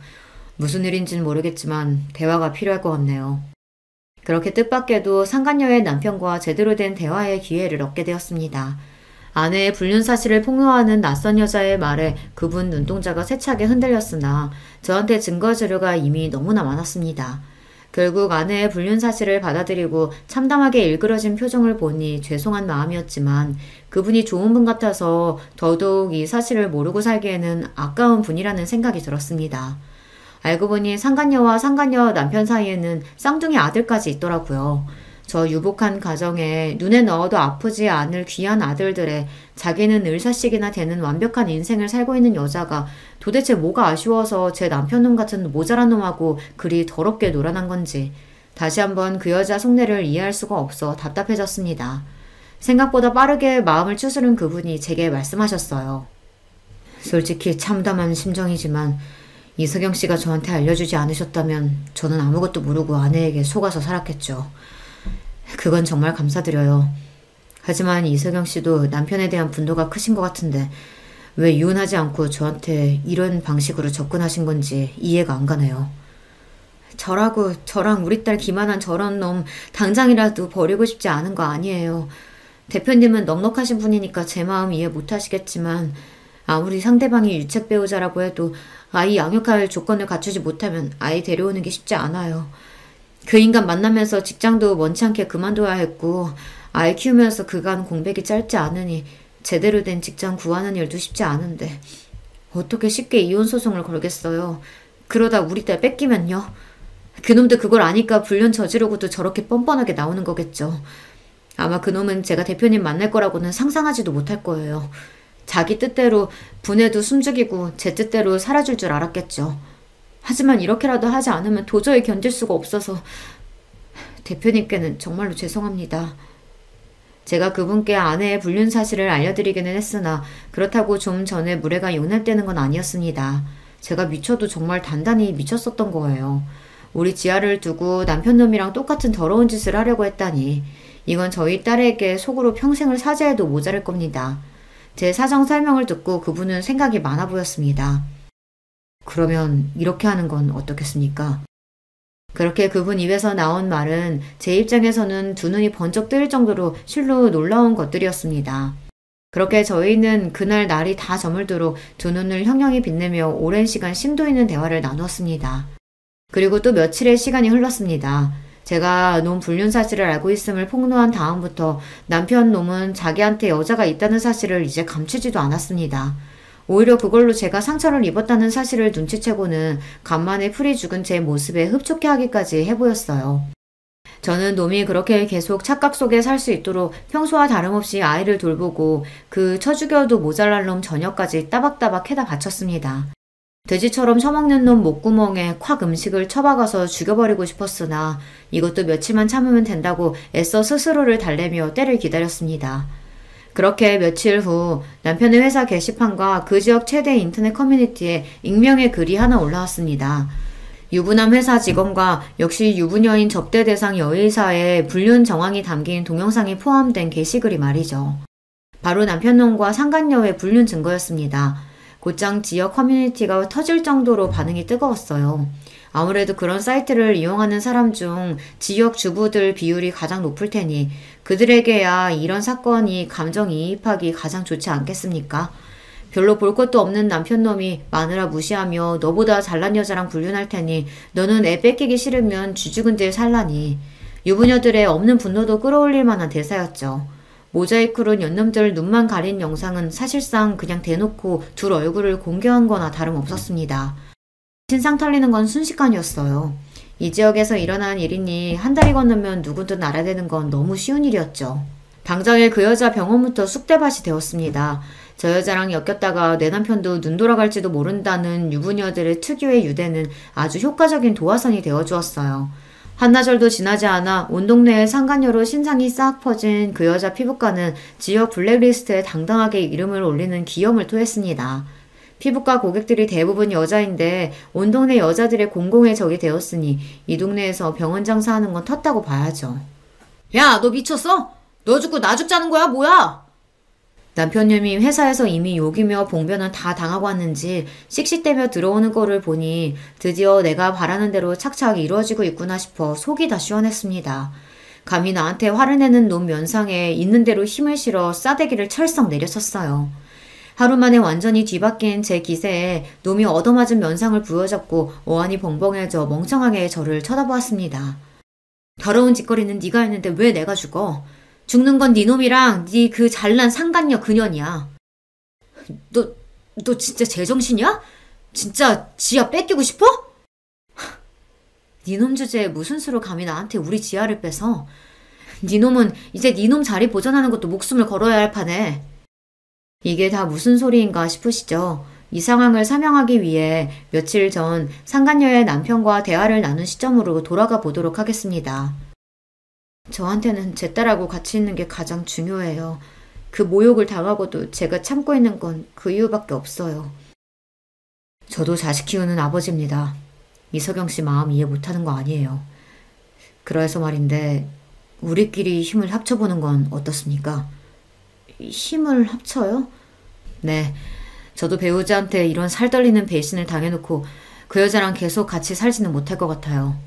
무슨 일인지는 모르겠지만 대화가 필요할 것 같네요. 그렇게 뜻밖에도 상간녀의 남편과 제대로 된 대화의 기회를 얻게 되었습니다. 아내의 불륜 사실을 폭로하는 낯선 여자의 말에 그분 눈동자가 세차게 흔들렸으나 저한테 증거 자료가 이미 너무나 많았습니다. 결국 아내의 불륜 사실을 받아들이고 참담하게 일그러진 표정을 보니 죄송한 마음이었지만 그분이 좋은 분 같아서 더더욱 이 사실을 모르고 살기에는 아까운 분이라는 생각이 들었습니다. 알고 보니 상간녀와 상간녀 남편 사이에는 쌍둥이 아들까지 있더라고요. 저 유복한 가정에 눈에 넣어도 아프지 않을 귀한 아들들의 자기는 을사식이나 되는 완벽한 인생을 살고 있는 여자가 도대체 뭐가 아쉬워서 제 남편놈 같은 모자란 놈하고 그리 더럽게 놀아난 건지 다시 한번 그 여자 속내를 이해할 수가 없어 답답해졌습니다. 생각보다 빠르게 마음을 추스른 그분이 제게 말씀하셨어요. 솔직히 참담한 심정이지만 이석영 씨가 저한테 알려주지 않으셨다면 저는 아무것도 모르고 아내에게 속아서 살았겠죠. 그건 정말 감사드려요. 하지만 이석영 씨도 남편에 대한 분노가 크신 것 같은데 왜 이혼하지 않고 저한테 이런 방식으로 접근하신 건지 이해가 안 가네요. 저랑 우리 딸 기만한 저런 놈 당장이라도 버리고 싶지 않은 거 아니에요. 대표님은 넉넉하신 분이니까 제 마음 이해 못 하시겠지만 아무리 상대방이 유책 배우자라고 해도 아이 양육할 조건을 갖추지 못하면 아이 데려오는 게 쉽지 않아요. 그 인간 만나면서 직장도 원치 않게 그만둬야 했고 아이 키우면서 그간 공백이 짧지 않으니 제대로 된 직장 구하는 일도 쉽지 않은데 어떻게 쉽게 이혼소송을 걸겠어요. 그러다 우리 딸 뺏기면요. 그놈도 그걸 아니까 불륜 저지르고도 저렇게 뻔뻔하게 나오는 거겠죠. 아마 그놈은 제가 대표님 만날 거라고는 상상하지도 못할 거예요. 자기 뜻대로 분해도 숨죽이고 제 뜻대로 살아줄 줄 알았겠죠. 하지만 이렇게라도 하지 않으면 도저히 견딜 수가 없어서 대표님께는 정말로 죄송합니다. 제가 그분께 아내의 불륜 사실을 알려드리기는 했으나 그렇다고 좀 전에 무례가 용납되는 건 아니었습니다. 제가 미쳐도 정말 단단히 미쳤었던 거예요. 우리 지아를 두고 남편놈이랑 똑같은 더러운 짓을 하려고 했다니 이건 저희 딸에게 속으로 평생을 사죄해도 모자랄 겁니다. 제 사정 설명을 듣고 그분은 생각이 많아 보였습니다. 그러면 이렇게 하는 건 어떻겠습니까? 그렇게 그분 입에서 나온 말은 제 입장에서는 두 눈이 번쩍 뜨일 정도로 실로 놀라운 것들이었습니다. 그렇게 저희는 그날 날이 다 저물도록 두 눈을 형형히 빛내며 오랜 시간 심도 있는 대화를 나누었습니다. 그리고 또 며칠의 시간이 흘렀습니다. 제가 놈 불륜 사실을 알고 있음을 폭로한 다음부터 남편 놈은 자기한테 여자가 있다는 사실을 이제 감추지도 않았습니다. 오히려 그걸로 제가 상처를 입었다는 사실을 눈치채고는 간만에 풀이 죽은 제 모습에 흡족해 하기까지 해보였어요. 저는 놈이 그렇게 계속 착각 속에 살 수 있도록 평소와 다름없이 아이를 돌보고 그 쳐죽여도 모자랄 놈 저녁까지 따박따박 해다 바쳤습니다. 돼지처럼 처먹는 놈 목구멍에 콱 음식을 처박아서 죽여버리고 싶었으나 이것도 며칠만 참으면 된다고 애써 스스로를 달래며 때를 기다렸습니다. 그렇게 며칠 후 남편의 회사 게시판과 그 지역 최대 인터넷 커뮤니티에 익명의 글이 하나 올라왔습니다. 유부남 회사 직원과 역시 유부녀인 접대 대상 여의사의 불륜 정황이 담긴 동영상이 포함된 게시글이 말이죠. 바로 남편놈과 상간녀의 불륜 증거였습니다. 곧장 지역 커뮤니티가 터질 정도로 반응이 뜨거웠어요. 아무래도 그런 사이트를 이용하는 사람 중 지역 주부들 비율이 가장 높을 테니 그들에게야 이런 사건이 감정이입하기 가장 좋지 않겠습니까? 별로 볼 것도 없는 남편놈이 마누라 무시하며 너보다 잘난 여자랑 불륜할 테니 너는 애 뺏기기 싫으면 쥐죽은질 살라니. 유부녀들의 없는 분노도 끌어올릴 만한 대사였죠. 모자이크로 연놈들 눈만 가린 영상은 사실상 그냥 대놓고 둘 얼굴을 공개한 거나 다름없었습니다. 신상 털리는 건 순식간이었어요. 이 지역에서 일어난 일이니 한 달이 건너면 누구든 알아야 되는 건 너무 쉬운 일이었죠. 당장에 그 여자 병원부터 쑥대밭이 되었습니다. 저 여자랑 엮였다가 내 남편도 눈 돌아갈지도 모른다는 유부녀들의 특유의 유대는 아주 효과적인 도화선이 되어주었어요. 한나절도 지나지 않아 온 동네에 상간녀로 신상이 싹 퍼진 그 여자 피부과는 지역 블랙리스트에 당당하게 이름을 올리는 기염을 토했습니다. 피부과 고객들이 대부분 여자인데 온 동네 여자들의 공공의 적이 되었으니 이 동네에서 병원 장사하는 건 텄다고 봐야죠. 야, 너 미쳤어? 너 죽고 나 죽자는 거야, 뭐야? 남편님이 회사에서 이미 욕이며 봉변은 다 당하고 왔는지 씩씩대며 들어오는 거를 보니 드디어 내가 바라는 대로 착착 이루어지고 있구나 싶어 속이 다 시원했습니다. 감히 나한테 화를 내는 놈 면상에 있는 대로 힘을 실어 싸대기를 철썩 내려쳤어요. 하루 만에 완전히 뒤바뀐 제 기세에 놈이 얻어맞은 면상을 부여잡고 어안이 벙벙해져 멍청하게 저를 쳐다보았습니다. 더러운 짓거리는 네가 했는데 왜 내가 죽어? 죽는 건 네 놈이랑 네 그 잘난 상간녀 그년이야. 너 진짜 제정신이야? 진짜 지아 뺏기고 싶어? 니놈 주제에 무슨 수로 감히 나한테 우리 지아를 뺏어? 니놈은 이제 니놈 자리 보존하는 것도 목숨을 걸어야 할 판에. 이게 다 무슨 소리인가 싶으시죠? 이 상황을 설명하기 위해 며칠 전 상간녀의 남편과 대화를 나눈 시점으로 돌아가 보도록 하겠습니다. 저한테는 제 딸하고 같이 있는 게 가장 중요해요. 그 모욕을 당하고도 제가 참고 있는 건 그 이유밖에 없어요. 저도 자식 키우는 아버지입니다. 이석영 씨 마음 이해 못하는 거 아니에요. 그래서 말인데 우리끼리 힘을 합쳐보는 건 어떻습니까? 힘을 합쳐요? 네. 저도 배우자한테 이런 살떨리는 배신을 당해놓고 그 여자랑 계속 같이 살지는 못할 것 같아요.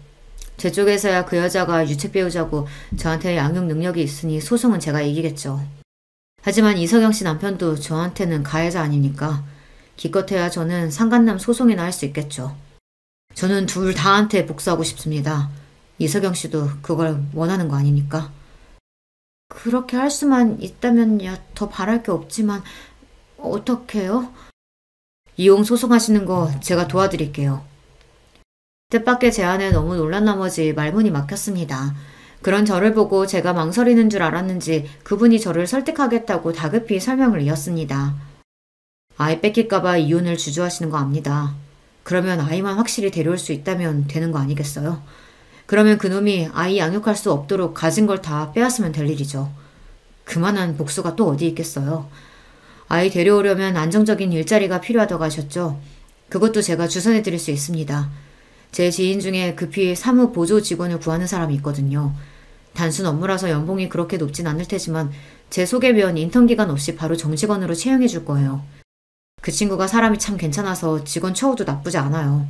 제 쪽에서야 그 여자가 유책 배우자고 저한테 양육 능력이 있으니 소송은 제가 이기겠죠. 하지만 이석영 씨 남편도 저한테는 가해자 아닙니까? 기껏해야 저는 상간남 소송이나 할 수 있겠죠. 저는 둘 다한테 복수하고 싶습니다. 이석영 씨도 그걸 원하는 거 아닙니까? 그렇게 할 수만 있다면야 더 바랄 게 없지만 어떡해요? 이혼 소송하시는 거 제가 도와드릴게요. 뜻밖의 제안에 너무 놀란 나머지 말문이 막혔습니다. 그런 저를 보고 제가 망설이는 줄 알았는지 그분이 저를 설득하겠다고 다급히 설명을 이었습니다. 아이 뺏길까봐 이혼을 주저하시는 거 압니다. 그러면 아이만 확실히 데려올 수 있다면 되는 거 아니겠어요? 그러면 그놈이 아이 양육할 수 없도록 가진 걸 다 빼앗으면 될 일이죠. 그만한 복수가 또 어디 있겠어요. 아이 데려오려면 안정적인 일자리가 필요하다고 하셨죠. 그것도 제가 주선해 드릴 수 있습니다. 제 지인 중에 급히 사무 보조 직원을 구하는 사람이 있거든요. 단순 업무라서 연봉이 그렇게 높진 않을 테지만 제 소개면 인턴 기간 없이 바로 정직원으로 채용해 줄 거예요. 그 친구가 사람이 참 괜찮아서 직원 처우도 나쁘지 않아요.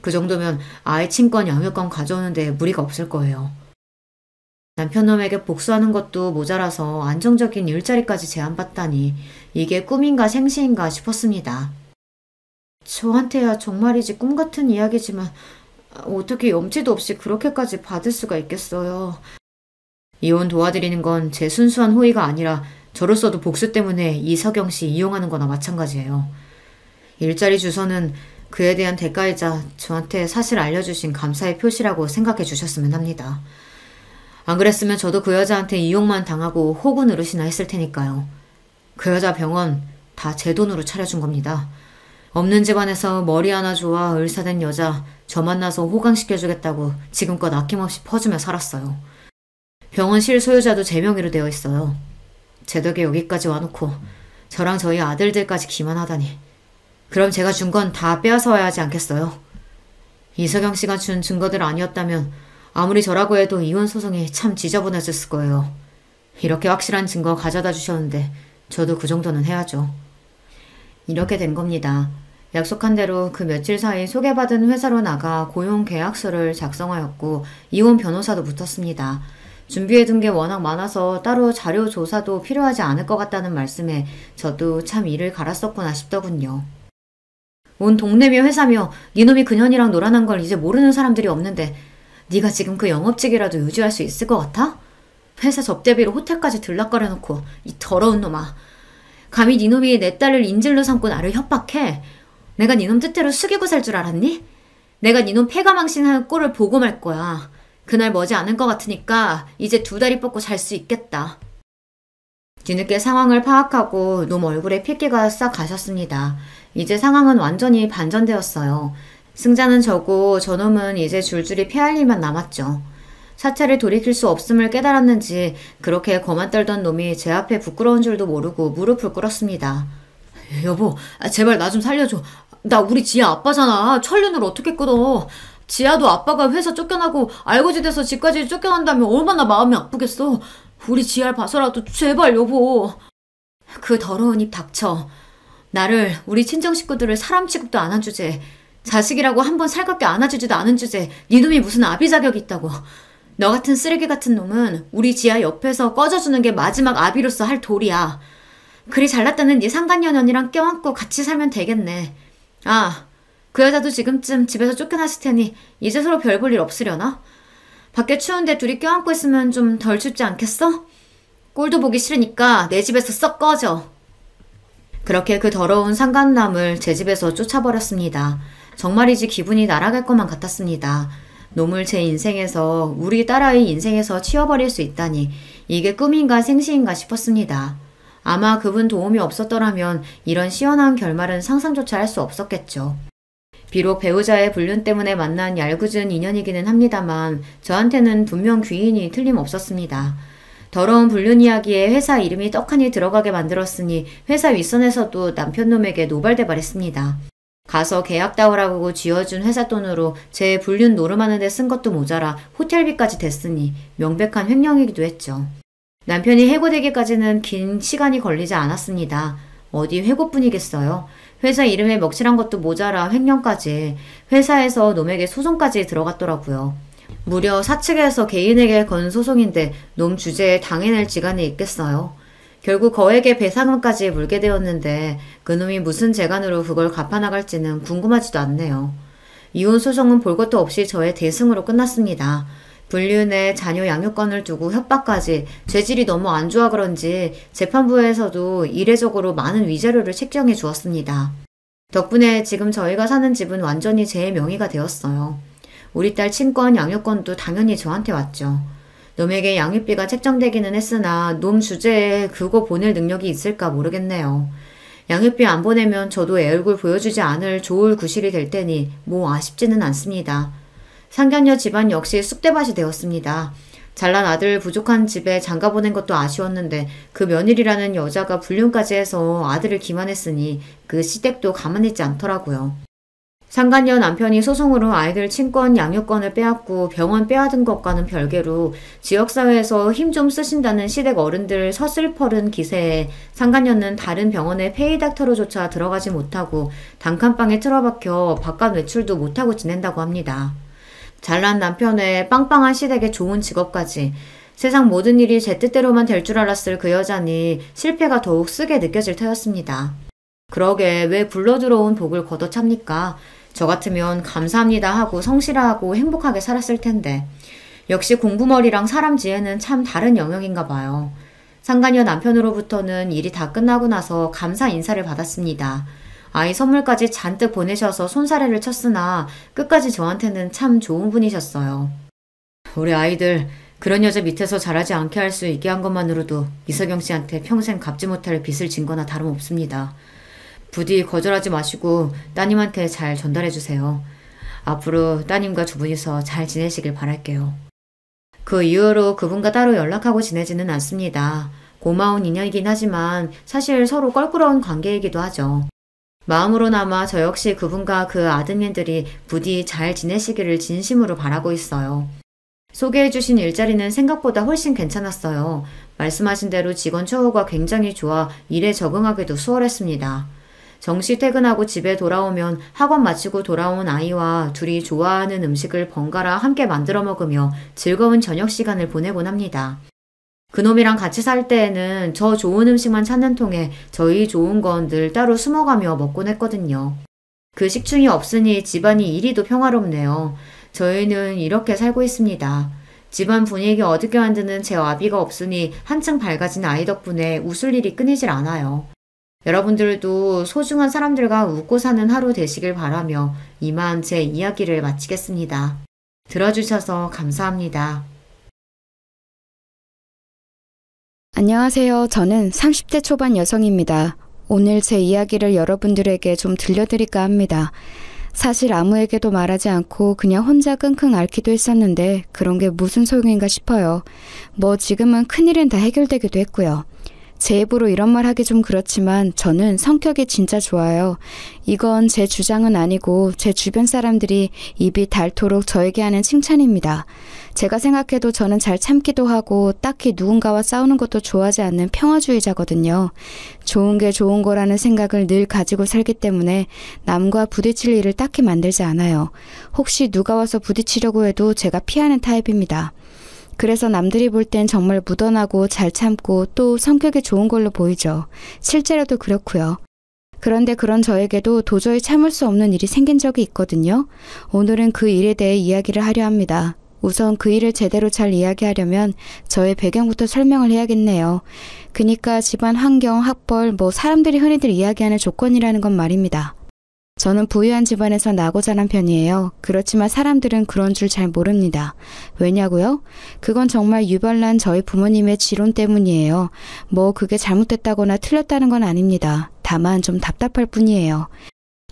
그 정도면 아이 친권 양육권 가져오는데 무리가 없을 거예요. 남편놈에게 복수하는 것도 모자라서 안정적인 일자리까지 제안받다니 이게 꿈인가 생시인가 싶었습니다. 저한테야 정말이지 꿈 같은 이야기지만 어떻게 염치도 없이 그렇게까지 받을 수가 있겠어요. 이혼 도와드리는 건 제 순수한 호의가 아니라 저로서도 복수 때문에 이석영 씨 이용하는 거나 마찬가지예요. 일자리 주소는 그에 대한 대가이자 저한테 사실 알려주신 감사의 표시라고 생각해 주셨으면 합니다. 안 그랬으면 저도 그 여자한테 이용만 당하고 호구 누르시나 했을 테니까요. 그 여자 병원 다 제 돈으로 차려준 겁니다. 없는 집안에서 머리 하나 좋아 을사된 여자 저 만나서 호강시켜주겠다고 지금껏 아낌없이 퍼주며 살았어요. 병원 실소유자도 제 명의로 되어 있어요. 제 덕에 여기까지 와놓고 저랑 저희 아들들까지 기만하다니. 그럼 제가 준 건 다 빼앗아와야 하지 않겠어요? 이석영 씨가 준 증거들 아니었다면 아무리 저라고 해도 이혼 소송이 참 지저분해졌을 거예요. 이렇게 확실한 증거 가져다 주셨는데 저도 그 정도는 해야죠. 이렇게 된 겁니다. 약속한 대로 그 며칠 사이 소개받은 회사로 나가 고용 계약서를 작성하였고 이혼 변호사도 붙었습니다. 준비해둔 게 워낙 많아서 따로 자료 조사도 필요하지 않을 것 같다는 말씀에 저도 참 이를 갈았었구나 싶더군요. 온 동네며 회사며 니놈이 그년이랑 놀아난 걸 이제 모르는 사람들이 없는데 네가 지금 그 영업직이라도 유지할 수 있을 것 같아? 회사 접대비로 호텔까지 들락거려놓고 이 더러운 놈아. 감히 니놈이 내 딸을 인질로 삼고 나를 협박해? 내가 니놈 뜻대로 숙이고 살 줄 알았니? 내가 니놈 패가망신하는 꼴을 보고 말 거야. 그날 머지 않을 것 같으니까 이제 두 다리 뻗고 잘 수 있겠다. 뒤늦게 상황을 파악하고 놈 얼굴에 핏기가 싹 가셨습니다. 이제 상황은 완전히 반전되었어요. 승자는 저고 저놈은 이제 줄줄이 패할 일만 남았죠. 사채를 돌이킬 수 없음을 깨달았는지 그렇게 거만 떨던 놈이 제 앞에 부끄러운 줄도 모르고 무릎을 꿇었습니다. 여보, 제발 나 좀 살려줘. 나 우리 지아 아빠잖아. 천륜을 어떻게 끊어. 지아도 아빠가 회사 쫓겨나고 알고지돼서 집까지 쫓겨난다면 얼마나 마음이 아프겠어. 우리 지아를 봐서라도 제발 여보. 그 더러운 입 닥쳐. 나를 우리 친정 식구들을 사람 취급도 안 한 주제, 자식이라고 한 번 살갑게 안아주지도 않은 주제, 니놈이 무슨 아비 자격이 있다고. 너 같은 쓰레기 같은 놈은 우리 지하 옆에서 꺼져주는 게 마지막 아비로서 할 도리야. 그리 잘났다는 네 상간녀년이랑 껴안고 같이 살면 되겠네. 아, 그 여자도 지금쯤 집에서 쫓겨났을 테니 이제 서로 별 볼 일 없으려나? 밖에 추운데 둘이 껴안고 있으면 좀 덜 춥지 않겠어? 꼴도 보기 싫으니까 내 집에서 썩 꺼져. 그렇게 그 더러운 상간남을 제 집에서 쫓아버렸습니다. 정말이지 기분이 날아갈 것만 같았습니다. 놈을 제 인생에서, 우리 딸아이 인생에서 치워버릴 수 있다니 이게 꿈인가 생시인가 싶었습니다. 아마 그분 도움이 없었더라면 이런 시원한 결말은 상상조차 할 수 없었겠죠. 비록 배우자의 불륜 때문에 만난 얄궂은 인연이기는 합니다만 저한테는 분명 귀인이 틀림없었습니다. 더러운 불륜 이야기에 회사 이름이 떡하니 들어가게 만들었으니 회사 윗선에서도 남편놈에게 노발대발했습니다. 가서 계약 따오라고 쥐어준 회사 돈으로 제 불륜 노름하는 데 쓴 것도 모자라 호텔비까지 댔으니 명백한 횡령이기도 했죠. 남편이 해고되기까지는 긴 시간이 걸리지 않았습니다. 어디 해고뿐이겠어요. 회사 이름에 먹칠한 것도 모자라 횡령까지, 회사에서 놈에게 소송까지 들어갔더라고요. 무려 사측에서 개인에게 건 소송인데 놈 주제에 당해낼 지간이 있겠어요. 결국 거액의 배상금까지 물게 되었는데 그놈이 무슨 재간으로 그걸 갚아나갈지는 궁금하지도 않네요. 이혼 소송은 볼 것도 없이 저의 대승으로 끝났습니다. 불륜에 자녀 양육권을 두고 협박까지, 죄질이 너무 안 좋아 그런지 재판부에서도 이례적으로 많은 위자료를 책정해 주었습니다. 덕분에 지금 저희가 사는 집은 완전히 제 명의가 되었어요. 우리 딸 친권 양육권도 당연히 저한테 왔죠. 놈에게 양육비가 책정되기는 했으나 놈 주제에 그거 보낼 능력이 있을까 모르겠네요. 양육비 안 보내면 저도 애 얼굴 보여주지 않을 좋을 구실이 될 테니 뭐 아쉽지는 않습니다. 상견녀 집안 역시 쑥대밭이 되었습니다. 잘난 아들 부족한 집에 장가 보낸 것도 아쉬웠는데 그 며느리라는 여자가 불륜까지 해서 아들을 기만했으니 그 시댁도 가만히 있지 않더라고요. 상간녀 남편이 소송으로 아이들 친권 양육권을 빼앗고 병원 빼앗은 것과는 별개로 지역사회에서 힘 좀 쓰신다는 시댁 어른들 서슬퍼른 기세에 상간녀는 다른 병원에 페이닥터로조차 들어가지 못하고 단칸방에 틀어박혀 바깥 외출도 못하고 지낸다고 합니다. 잘난 남편의 빵빵한 시댁의 좋은 직업까지, 세상 모든 일이 제 뜻대로만 될 줄 알았을 그 여자니 실패가 더욱 쓰게 느껴질 터였습니다. 그러게 왜 굴러들어온 복을 걷어찹니까? 저 같으면 감사합니다 하고 성실하고 행복하게 살았을 텐데. 역시 공부머리랑 사람 지혜는 참 다른 영역인가 봐요. 상간녀 남편으로부터는 일이 다 끝나고 나서 감사 인사를 받았습니다. 아이 선물까지 잔뜩 보내셔서 손사래를 쳤으나 끝까지 저한테는 참 좋은 분이셨어요. 우리 아이들 그런 여자 밑에서 자라지 않게 할 수 있게 한 것만으로도 이석영 씨한테 평생 갚지 못할 빚을 진 거나 다름없습니다. 부디 거절하지 마시고 따님한테 잘 전달해 주세요. 앞으로 따님과 두 분이서 잘 지내시길 바랄게요. 그 이후로 그분과 따로 연락하고 지내지는 않습니다. 고마운 인연이긴 하지만 사실 서로 껄끄러운 관계이기도 하죠. 마음으로나마 저 역시 그분과 그 아드님들이 부디 잘 지내시기를 진심으로 바라고 있어요. 소개해주신 일자리는 생각보다 훨씬 괜찮았어요. 말씀하신 대로 직원 처우가 굉장히 좋아 일에 적응하기도 수월했습니다. 정시 퇴근하고 집에 돌아오면 학원 마치고 돌아온 아이와 둘이 좋아하는 음식을 번갈아 함께 만들어 먹으며 즐거운 저녁 시간을 보내곤 합니다. 그놈이랑 같이 살 때에는 저 좋은 음식만 찾는 통에 저희 좋은 건 늘 따로 숨어가며 먹곤 했거든요. 그 식충이 없으니 집안이 이리도 평화롭네요. 저희는 이렇게 살고 있습니다. 집안 분위기 어둡게 만드는 제 아비가 없으니 한층 밝아진 아이 덕분에 웃을 일이 끊이질 않아요. 여러분들도 소중한 사람들과 웃고 사는 하루 되시길 바라며 이만 제 이야기를 마치겠습니다. 들어주셔서 감사합니다. 안녕하세요. 저는 30대 초반 여성입니다. 오늘 제 이야기를 여러분들에게 좀 들려드릴까 합니다. 사실 아무에게도 말하지 않고 그냥 혼자 끙끙 앓기도 했었는데 그런 게 무슨 소용인가 싶어요. 뭐 지금은 큰일은 다 해결되기도 했고요. 제 입으로 이런 말 하기 좀 그렇지만 저는 성격이 진짜 좋아요. 이건 제 주장은 아니고 제 주변 사람들이 입이 닳도록 저에게 하는 칭찬입니다. 제가 생각해도 저는 잘 참기도 하고 딱히 누군가와 싸우는 것도 좋아하지 않는 평화주의자거든요. 좋은 게 좋은 거라는 생각을 늘 가지고 살기 때문에 남과 부딪힐 일을 딱히 만들지 않아요. 혹시 누가 와서 부딪히려고 해도 제가 피하는 타입입니다. 그래서 남들이 볼 땐 정말 무던하고 잘 참고 또 성격이 좋은 걸로 보이죠. 실제로도 그렇고요. 그런데 그런 저에게도 도저히 참을 수 없는 일이 생긴 적이 있거든요. 오늘은 그 일에 대해 이야기를 하려 합니다. 우선 그 일을 제대로 잘 이야기하려면 저의 배경부터 설명을 해야겠네요. 그니까 집안 환경, 학벌, 사람들이 흔히들 이야기하는 조건이라는 건 말입니다. 저는 부유한 집안에서 나고 자란 편이에요. 그렇지만 사람들은 그런 줄 잘 모릅니다. 왜냐고요? 그건 정말 유별난 저희 부모님의 지론 때문이에요. 그게 잘못됐다거나 틀렸다는 건 아닙니다. 다만 좀 답답할 뿐이에요.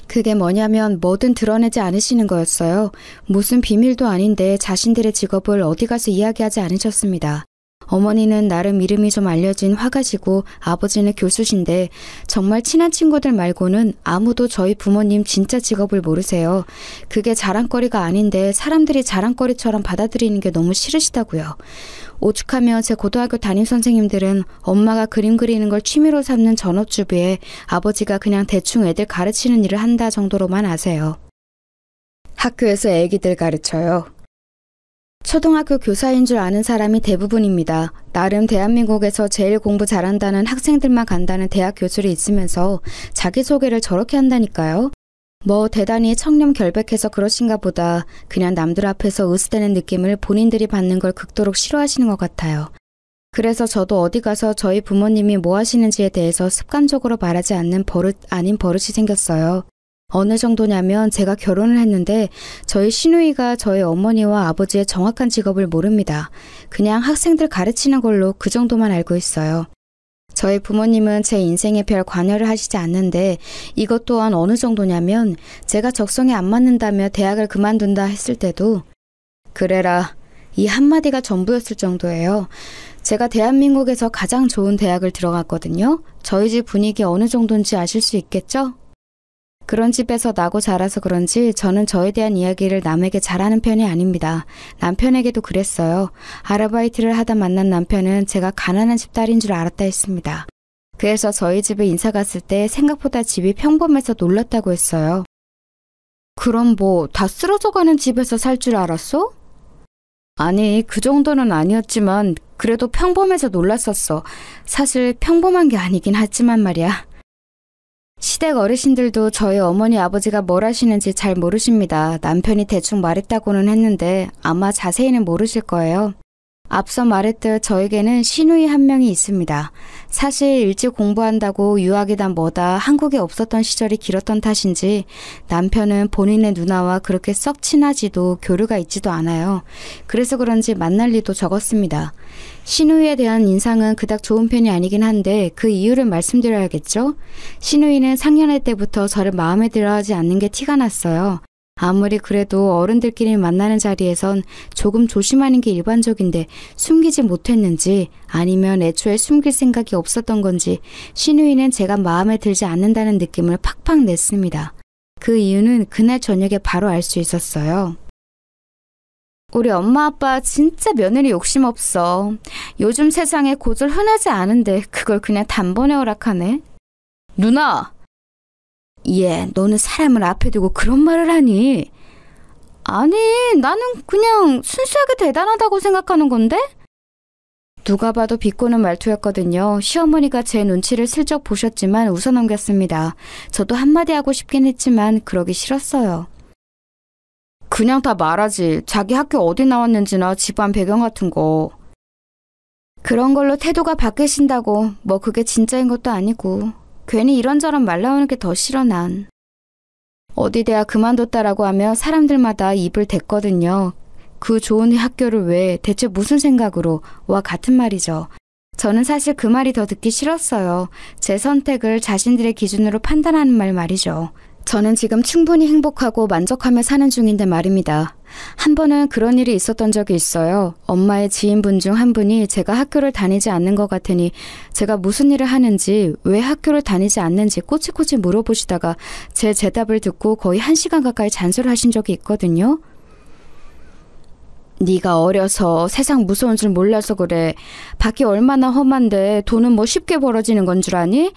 그게 뭐냐면 뭐든 드러내지 않으시는 거였어요. 무슨 비밀도 아닌데 자신들의 직업을 어디 가서 이야기하지 않으셨습니다. 어머니는 나름 이름이 좀 알려진 화가시고 아버지는 교수신데 정말 친한 친구들 말고는 아무도 저희 부모님 진짜 직업을 모르세요. 그게 자랑거리가 아닌데 사람들이 자랑거리처럼 받아들이는 게 너무 싫으시다고요. 오죽하면 제 고등학교 담임선생님들은 엄마가 그림 그리는 걸 취미로 삼는 전업주부에 아버지가 그냥 대충 애들 가르치는 일을 한다 정도로만 아세요. 학교에서 애기들 가르쳐요. 초등학교 교사인 줄 아는 사람이 대부분입니다. 나름 대한민국에서 제일 공부 잘한다는 학생들만 간다는 대학 교수를 있으면서 자기소개를 저렇게 한다니까요. 대단히 청렴결백해서 그러신가 보다 그냥 남들 앞에서 으스대는 느낌을 본인들이 받는 걸 극도로 싫어하시는 것 같아요. 그래서 저도 어디 가서 저희 부모님이 뭐 하시는지에 대해서 습관적으로 말하지 않는 버릇 아닌 버릇이 생겼어요. 어느 정도냐면 제가 결혼을 했는데 저희 시누이가 저희 어머니와 아버지의 정확한 직업을 모릅니다. 그냥 학생들 가르치는 걸로 그 정도만 알고 있어요. 저희 부모님은 제 인생에 별 관여를 하시지 않는데 이것 또한 어느 정도냐면 제가 적성에 안 맞는다며 대학을 그만둔다 했을 때도 그래라 이 한마디가 전부였을 정도예요. 제가 대한민국에서 가장 좋은 대학을 들어갔거든요. 저희 집 분위기 어느 정도인지 아실 수 있겠죠? 그런 집에서 나고 자라서 그런지 저는 저에 대한 이야기를 남에게 잘하는 편이 아닙니다. 남편에게도 그랬어요. 아르바이트를 하다 만난 남편은 제가 가난한 집 딸인 줄 알았다 했습니다. 그래서 저희 집에 인사 갔을 때 생각보다 집이 평범해서 놀랐다고 했어요. 그럼 다 쓰러져가는 집에서 살 줄 알았어? 아니, 그 정도는 아니었지만 그래도 평범해서 놀랐었어. 사실 평범한 게 아니긴 하지만 말이야. 시댁 어르신들도 저희 어머니 아버지가 뭘 하시는지 잘 모르십니다. 남편이 대충 말했다고는 했는데 아마 자세히는 모르실 거예요. 앞서 말했듯 저에게는 시누이 한 명이 있습니다. 사실 일찍 공부한다고 유학이다 뭐다 한국에 없었던 시절이 길었던 탓인지 남편은 본인의 누나와 그렇게 썩 친하지도 교류가 있지도 않아요. 그래서 그런지 만날 일도 적었습니다. 시누이에 대한 인상은 그닥 좋은 편이 아니긴 한데 그 이유를 말씀드려야겠죠? 시누이는 상년회 때부터 저를 마음에 들어하지 않는 게 티가 났어요. 아무리 그래도 어른들끼리 만나는 자리에선 조금 조심하는 게 일반적인데 숨기지 못했는지 아니면 애초에 숨길 생각이 없었던 건지 시누이는 제가 마음에 들지 않는다는 느낌을 팍팍 냈습니다. 그 이유는 그날 저녁에 바로 알 수 있었어요. 우리 엄마 아빠 진짜 며느리 욕심 없어. 요즘 세상에 고졸 흔하지 않은데 그걸 그냥 단번에 허락하네. 누나! 너는 사람을 앞에 두고 그런 말을 하니? 아니, 나는 그냥 순수하게 대단하다고 생각하는 건데? 누가 봐도 비꼬는 말투였거든요. 시어머니가 제 눈치를 슬쩍 보셨지만 웃어넘겼습니다. 저도 한마디 하고 싶긴 했지만 그러기 싫었어요. 그냥 다 말하지. 자기 학교 어디 나왔는지나 집안 배경 같은 거. 그런 걸로 태도가 바뀌신다고 그게 진짜인 것도 아니고 괜히 이런저런 말 나오는 게 더 싫어 난. 어디 대학 그만뒀다라고 하며 사람들마다 입을 댔거든요. 그 좋은 학교를 왜 대체 무슨 생각으로 와 같은 말이죠. 저는 사실 그 말이 더 듣기 싫었어요. 제 선택을 자신들의 기준으로 판단하는 말이죠. 저는 지금 충분히 행복하고 만족하며 사는 중인데 말입니다. 한 번은 그런 일이 있었던 적이 있어요. 엄마의 지인분 중 한 분이 제가 학교를 다니지 않는 것 같으니 제가 무슨 일을 하는지 왜 학교를 다니지 않는지 꼬치꼬치 물어보시다가 제 대답을 듣고 거의 1시간 가까이 잔소리를 하신 적이 있거든요. 네가 어려서 세상 무서운 줄 몰라서 그래. 밖이 얼마나 험한데 돈은 쉽게 벌어지는 건 줄 아니?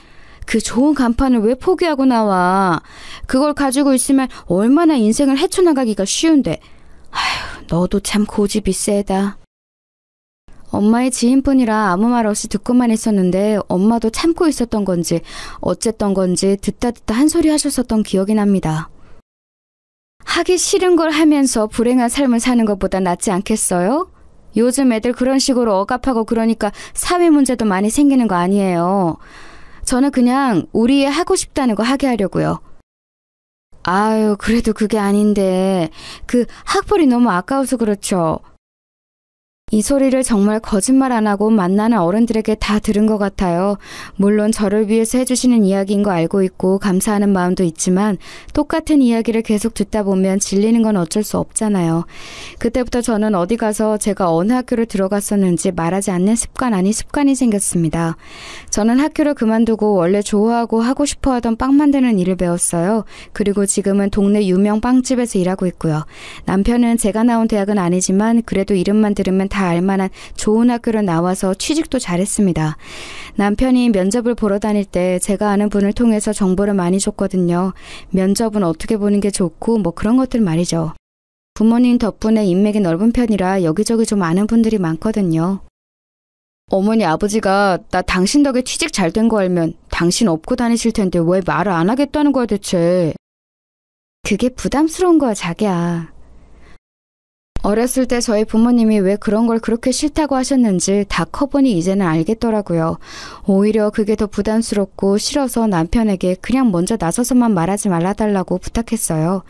그 좋은 간판을 왜 포기하고 나와? 그걸 가지고 있으면 얼마나 인생을 헤쳐나가기가 쉬운데. 아휴, 너도 참 고집이 세다. 엄마의 지인분이라 아무 말 없이 듣고만 있었는데 엄마도 참고 있었던 건지 어쨌던 건지 듣다 한 소리 하셨었던 기억이 납니다. 하기 싫은 걸 하면서 불행한 삶을 사는 것보다 낫지 않겠어요? 요즘 애들 그런 식으로 억압하고 그러니까 사회 문제도 많이 생기는 거 아니에요. 저는 그냥 우리 애 하고 싶다는 거 하게 하려고요. 아유, 그래도 그게 아닌데 그 학벌이 너무 아까워서 그렇죠. 이 소리를 정말 거짓말 안 하고 만나는 어른들에게 다 들은 것 같아요. 물론 저를 위해서 해주시는 이야기인 거 알고 있고 감사하는 마음도 있지만 똑같은 이야기를 계속 듣다 보면 질리는 건 어쩔 수 없잖아요. 그때부터 저는 어디 가서 제가 어느 학교를 들어갔었는지 말하지 않는 습관 아닌 습관이 생겼습니다. 저는 학교를 그만두고 원래 좋아하고 하고 싶어 하던 빵 만드는 일을 배웠어요. 그리고 지금은 동네 유명 빵집에서 일하고 있고요. 남편은 제가 나온 대학은 아니지만 그래도 이름만 들으면 다 알만한 좋은 학교를 나와서 취직도 잘했습니다. 남편이 면접을 보러 다닐 때 제가 아는 분을 통해서 정보를 많이 줬거든요. 면접은 어떻게 보는 게 좋고 뭐 그런 것들 말이죠. 부모님 덕분에 인맥이 넓은 편이라 여기저기 좀 아는 분들이 많거든요. 어머니 아버지가 나 당신 덕에 취직 잘 된 거 알면 당신 업고 다니실 텐데 왜 말을 안 하겠다는 거야 대체. 그게 부담스러운 거야 자기야. 어렸을 때 저희 부모님이 왜 그런 걸 그렇게 싫다고 하셨는지 다 커보니 이제는 알겠더라고요. 오히려 그게 더 부담스럽고 싫어서 남편에게 그냥 먼저 나서서만 말하지 말아달라고 부탁했어요.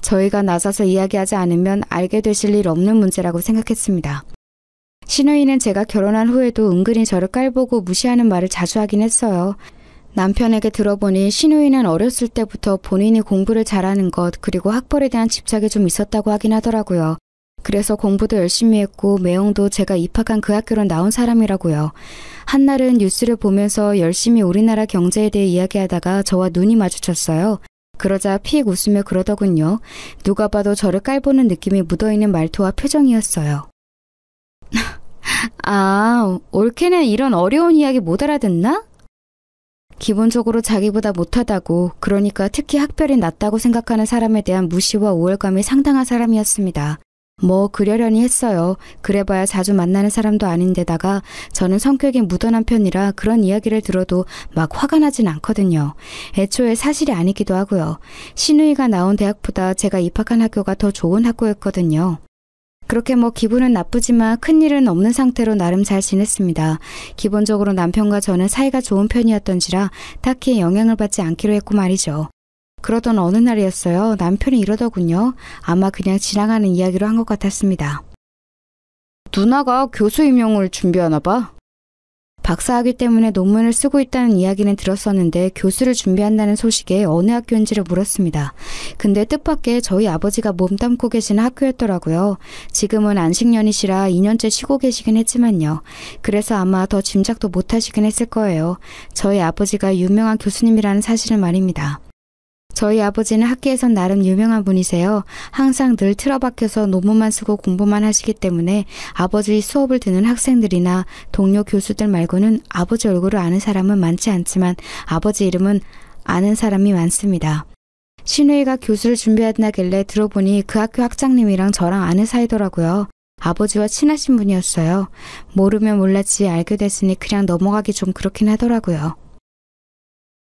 저희가 나서서 이야기하지 않으면 알게 되실 일 없는 문제라고 생각했습니다. 신우이는 제가 결혼한 후에도 은근히 저를 깔보고 무시하는 말을 자주 하긴 했어요. 남편에게 들어보니 신우이는 어렸을 때부터 본인이 공부를 잘하는 것 그리고 학벌에 대한 집착이 좀 있었다고 하긴 하더라고요. 그래서 공부도 열심히 했고 매형도 제가 입학한 그 학교로 나온 사람이라고요. 한날은 뉴스를 보면서 열심히 우리나라 경제에 대해 이야기하다가 저와 눈이 마주쳤어요. 그러자 픽 웃으며 그러더군요. 누가 봐도 저를 깔보는 느낌이 묻어있는 말투와 표정이었어요. 아, 올케는 이런 어려운 이야기 못 알아듣나? 기본적으로 자기보다 못하다고, 그러니까 특히 학벌이 낮다고 생각하는 사람에 대한 무시와 우월감이 상당한 사람이었습니다. 뭐 그러려니 했어요. 그래봐야 자주 만나는 사람도 아닌데다가 저는 성격이 무던한 편이라 그런 이야기를 들어도 막 화가 나진 않거든요. 애초에 사실이 아니기도 하고요. 신우이가 나온 대학보다 제가 입학한 학교가 더 좋은 학교였거든요. 그렇게 뭐 기분은 나쁘지만 큰일은 없는 상태로 나름 잘 지냈습니다. 기본적으로 남편과 저는 사이가 좋은 편이었던지라 딱히 영향을 받지 않기로 했고 말이죠. 그러던 어느 날이었어요. 남편이 이러더군요. 아마 그냥 지나가는 이야기로 한 것 같았습니다. 누나가 교수 임용을 준비하나 봐. 박사학위 때문에 논문을 쓰고 있다는 이야기는 들었었는데 교수를 준비한다는 소식에 어느 학교인지를 물었습니다. 근데 뜻밖의 저희 아버지가 몸담고 계시는 학교였더라고요. 지금은 안식년이시라 2년째 쉬고 계시긴 했지만요. 그래서 아마 더 짐작도 못하시긴 했을 거예요. 저희 아버지가 유명한 교수님이라는 사실을 말입니다. 저희 아버지는 학계에선 나름 유명한 분이세요. 항상 늘 틀어박혀서 논문만 쓰고 공부만 하시기 때문에 아버지 수업을 듣는 학생들이나 동료 교수들 말고는 아버지 얼굴을 아는 사람은 많지 않지만 아버지 이름은 아는 사람이 많습니다. 신우이가 교수를 준비한다길래 들어보니 그 학교 학장님이랑 저랑 아는 사이더라고요. 아버지와 친하신 분이었어요. 모르면 몰랐지 알게 됐으니 그냥 넘어가기 좀 그렇긴 하더라고요.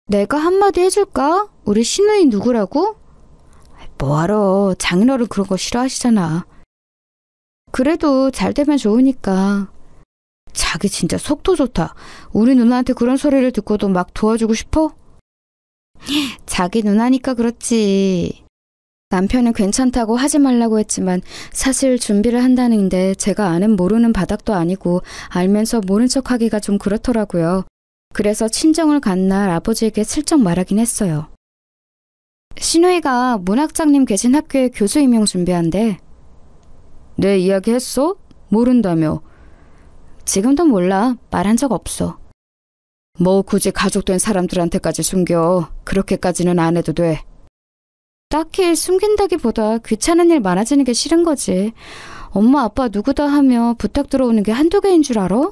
내가 한마디 해줄까? 우리 신우이 누구라고? 뭐하러, 장인어른 그런 거 싫어하시잖아. 그래도 잘 되면 좋으니까. 자기 진짜 속도 좋다. 우리 누나한테 그런 소리를 듣고도 막 도와주고 싶어? 자기 누나니까 그렇지. 남편은 괜찮다고 하지 말라고 했지만 사실 준비를 한다는데 제가 아는 모르는 바닥도 아니고 알면서 모른 척하기가 좀 그렇더라고요. 그래서 친정을 간 날 아버지에게 슬쩍 말하긴 했어요. 신우이가 문학장님 계신 학교에 교수 임용 준비한대. 내 이야기 했어? 모른다며. 지금도 몰라. 말한 적 없어. 뭐 굳이 가족된 사람들한테까지 숨겨. 그렇게까지는 안 해도 돼. 딱히 숨긴다기보다 귀찮은 일 많아지는 게 싫은 거지. 엄마 아빠 누구다 하며 부탁 들어오는 게 한두 개인 줄 알아?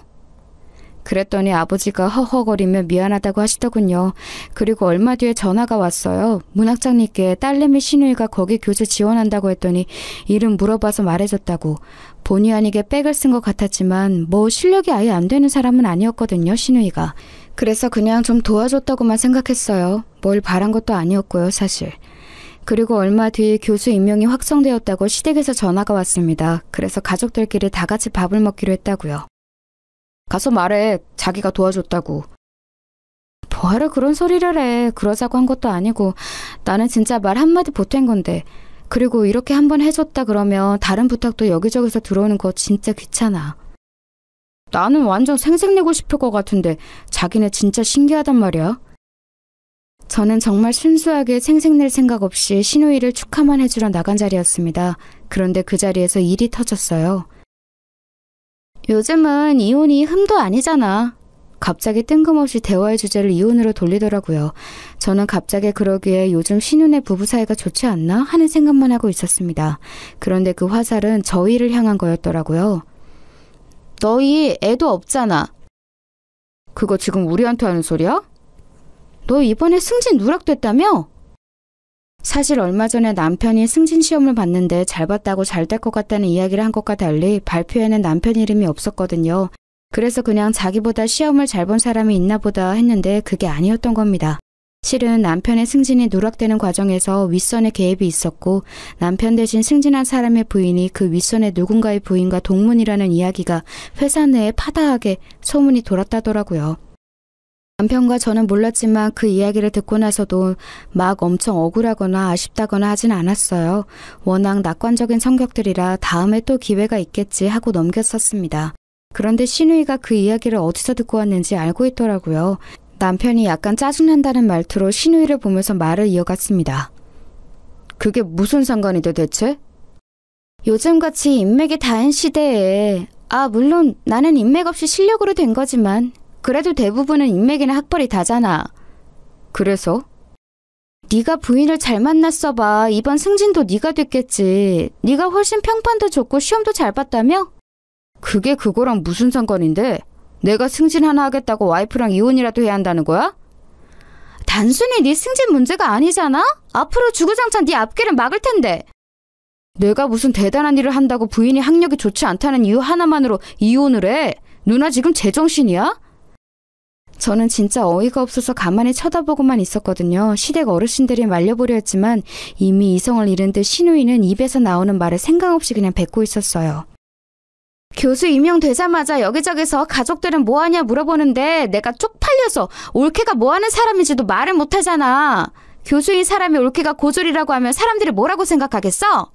그랬더니 아버지가 허허거리며 미안하다고 하시더군요. 그리고 얼마 뒤에 전화가 왔어요. 문학장님께 딸내미 신우이가 거기 교수 지원한다고 했더니 이름 물어봐서 말해줬다고. 본의 아니게 백을 쓴 것 같았지만 뭐 실력이 아예 안 되는 사람은 아니었거든요, 신우이가. 그래서 그냥 좀 도와줬다고만 생각했어요. 뭘 바란 것도 아니었고요, 사실. 그리고 얼마 뒤 교수 임명이 확정되었다고 시댁에서 전화가 왔습니다. 그래서 가족들끼리 다 같이 밥을 먹기로 했다고요. 가서 말해. 자기가 도와줬다고. 뭐하러 그런 소리를 해. 그러자고 한 것도 아니고 나는 진짜 말 한마디 보탠 건데. 그리고 이렇게 한번 해줬다 그러면 다른 부탁도 여기저기서 들어오는 거 진짜 귀찮아. 나는 완전 생색내고 싶을 것 같은데 자기네 진짜 신기하단 말이야. 저는 정말 순수하게 생색낼 생각 없이 신우이를 축하만 해주러 나간 자리였습니다. 그런데 그 자리에서 일이 터졌어요. 요즘은 이혼이 흠도 아니잖아. 갑자기 뜬금없이 대화의 주제를 이혼으로 돌리더라고요. 저는 갑자기 그러기에 요즘 신혼의 부부 사이가 좋지 않나 하는 생각만 하고 있었습니다. 그런데 그 화살은 저희를 향한 거였더라고요. 너희 애도 없잖아. 그거 지금 우리한테 하는 소리야? 너 이번에 승진 누락됐다며? 사실 얼마 전에 남편이 승진 시험을 봤는데 잘 봤다고 잘 될 것 같다는 이야기를 한 것과 달리 발표에는 남편 이름이 없었거든요. 그래서 그냥 자기보다 시험을 잘 본 사람이 있나 보다 했는데 그게 아니었던 겁니다. 실은 남편의 승진이 누락되는 과정에서 윗선의 개입이 있었고 남편 대신 승진한 사람의 부인이 그 윗선의 누군가의 부인과 동문이라는 이야기가 회사 내에 파다하게 소문이 돌았다더라고요. 남편과 저는 몰랐지만 그 이야기를 듣고 나서도 막 엄청 억울하거나 아쉽다거나 하진 않았어요. 워낙 낙관적인 성격들이라 다음에 또 기회가 있겠지 하고 넘겼었습니다. 그런데 신우이가 그 이야기를 어디서 듣고 왔는지 알고 있더라고요. 남편이 약간 짜증난다는 말투로 신우이를 보면서 말을 이어갔습니다. 그게 무슨 상관이 돼 대체? 요즘같이 인맥이 다한 시대에 물론 나는 인맥 없이 실력으로 된 거지만 그래도 대부분은 인맥이나 학벌이 다잖아. 그래서? 네가 부인을 잘 만났어 봐. 이번 승진도 네가 됐겠지. 네가 훨씬 평판도 좋고 시험도 잘 봤다며? 그게 그거랑 무슨 상관인데? 내가 승진 하나 하겠다고 와이프랑 이혼이라도 해야 한다는 거야? 단순히 네 승진 문제가 아니잖아? 앞으로 주구장창 네 앞길을 막을 텐데. 내가 무슨 대단한 일을 한다고 부인이 학력이 좋지 않다는 이유 하나만으로 이혼을 해? 누나 지금 제정신이야? 저는 진짜 어이가 없어서 가만히 쳐다보고만 있었거든요. 시댁 어르신들이 말려보려 했지만 이미 이성을 잃은 듯 신우이는 입에서 나오는 말을 생각 없이 그냥 뱉고 있었어요. 교수 임명되자마자 여기저기서 가족들은 뭐하냐 물어보는데 내가 쪽팔려서 올케가 뭐하는 사람인지도 말을 못하잖아. 교수인 사람이 올케가 고졸이라고 하면 사람들이 뭐라고 생각하겠어?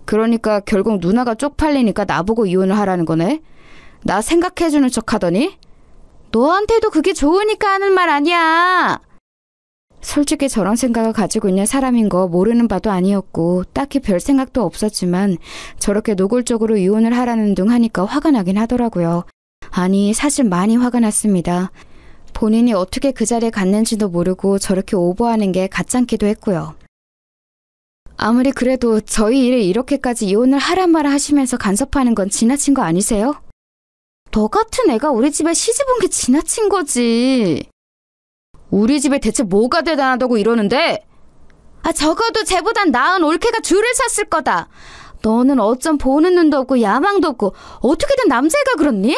그러니까 결국 누나가 쪽팔리니까 나보고 이혼을 하라는 거네. 나 생각해주는 척 하더니 너한테도 그게 좋으니까 하는 말 아니야. 솔직히 저런 생각을 가지고 있는 사람인 거 모르는 바도 아니었고 딱히 별 생각도 없었지만 저렇게 노골적으로 이혼을 하라는 둥 하니까 화가 나긴 하더라고요. 아니 사실 많이 화가 났습니다. 본인이 어떻게 그 자리에 갔는지도 모르고 저렇게 오버하는 게 가짱기도 했고요. 아무리 그래도 저희 일을 이렇게까지 이혼을 하란 말을 하시면서 간섭하는 건 지나친 거 아니세요? 너 같은 애가 우리 집에 시집 온 게 지나친 거지. 우리 집에 대체 뭐가 대단하다고 이러는데? 적어도 쟤보단 나은 올케가 줄을 섰을 거다. 너는 어쩜 보는 눈도 없고 야망도 없고 어떻게 된 남자애가 그렇니?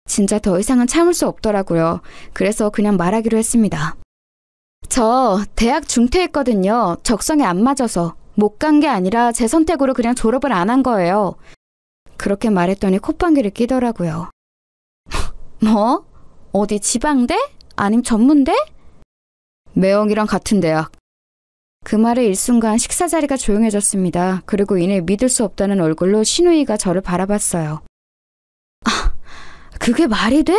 진짜 더 이상은 참을 수 없더라고요. 그래서 그냥 말하기로 했습니다. 저 대학 중퇴했거든요. 적성에 안 맞아서. 못 간 게 아니라 제 선택으로 그냥 졸업을 안 한 거예요. 그렇게 말했더니 콧방귀를 끼더라고요. 뭐? 어디 지방대? 아님 전문대? 매형이랑 같은 대학. 그 말에 일순간 식사 자리가 조용해졌습니다. 그리고 이내 믿을 수 없다는 얼굴로 신우이가 저를 바라봤어요. 그게 말이 돼?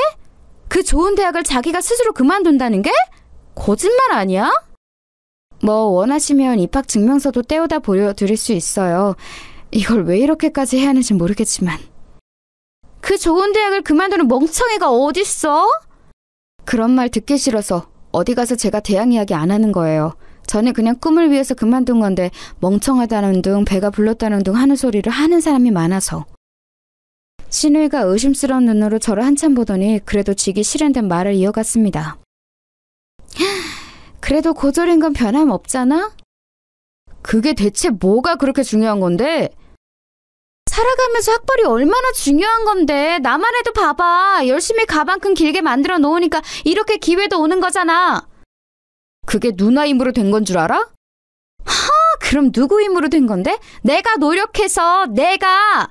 그 좋은 대학을 자기가 스스로 그만둔다는 게? 거짓말 아니야? 뭐 원하시면 입학 증명서도 떼어다 보여드릴 수 있어요. 이걸 왜 이렇게까지 해야 하는지 모르겠지만. 그 좋은 대학을 그만두는 멍청이가 어딨어? 그런 말 듣기 싫어서 어디 가서 제가 대학 이야기 안 하는 거예요. 저는 그냥 꿈을 위해서 그만둔 건데 멍청하다는 둥 배가 불렀다는 둥 하는 소리를 하는 사람이 많아서. 신우이가 의심스러운 눈으로 저를 한참 보더니 그래도 지기 싫은 듯 말을 이어갔습니다. 그래도 고졸인 건 변함없잖아? 그게 대체 뭐가 그렇게 중요한 건데? 살아가면서 학벌이 얼마나 중요한 건데. 나만 해도 봐봐. 열심히 가방끈 길게 만들어 놓으니까 이렇게 기회도 오는 거잖아. 그게 누나 힘으로 된 건 줄 알아? 그럼 누구 힘으로 된 건데? 내가 노력해서. 내가!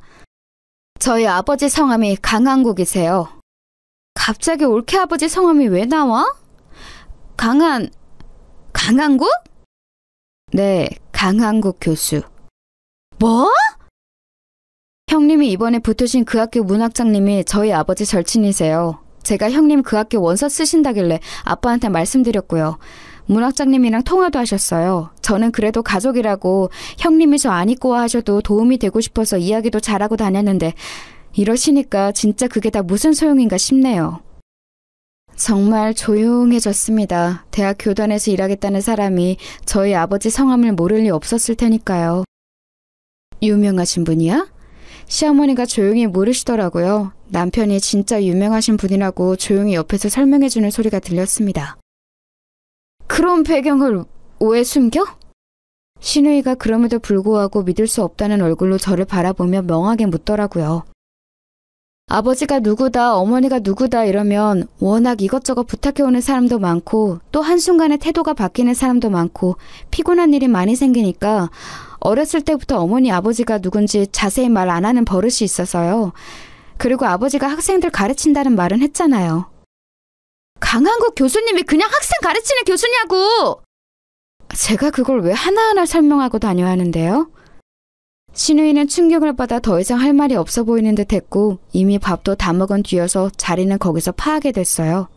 저희 아버지 성함이 강한국이세요. 갑자기 올케 아버지 성함이 왜 나와? 강한국? 네, 강한국 교수. 뭐? 형님이 이번에 붙으신 그 학교 문학장님이 저희 아버지 절친이세요. 제가 형님 그 학교 원서 쓰신다길래 아빠한테 말씀드렸고요. 문학장님이랑 통화도 하셨어요. 저는 그래도 가족이라고 형님이 저 안 입고 와 하셔도 도움이 되고 싶어서 이야기도 잘하고 다녔는데 이러시니까 진짜 그게 다 무슨 소용인가 싶네요. 정말 조용해졌습니다. 대학 교단에서 일하겠다는 사람이 저희 아버지 성함을 모를 리 없었을 테니까요. 유명하신 분이야? 시어머니가 조용히 물으시더라고요. 남편이 진짜 유명하신 분이라고 조용히 옆에서 설명해주는 소리가 들렸습니다. 그런 배경을 왜 숨겨? 신우이가 그럼에도 불구하고 믿을 수 없다는 얼굴로 저를 바라보며 멍하게 묻더라고요. 아버지가 누구다, 어머니가 누구다 이러면 워낙 이것저것 부탁해오는 사람도 많고 또 한순간에 태도가 바뀌는 사람도 많고 피곤한 일이 많이 생기니까 어렸을 때부터 어머니 아버지가 누군지 자세히 말 안 하는 버릇이 있어서요. 그리고 아버지가 학생들 가르친다는 말은 했잖아요. 강한국 교수님이 그냥 학생 가르치는 교수냐고! 제가 그걸 왜 하나하나 설명하고 다녀야 하는데요? 신우이는 충격을 받아 더 이상 할 말이 없어 보이는 듯 했고 이미 밥도 다 먹은 뒤여서 자리는 거기서 파하게 됐어요.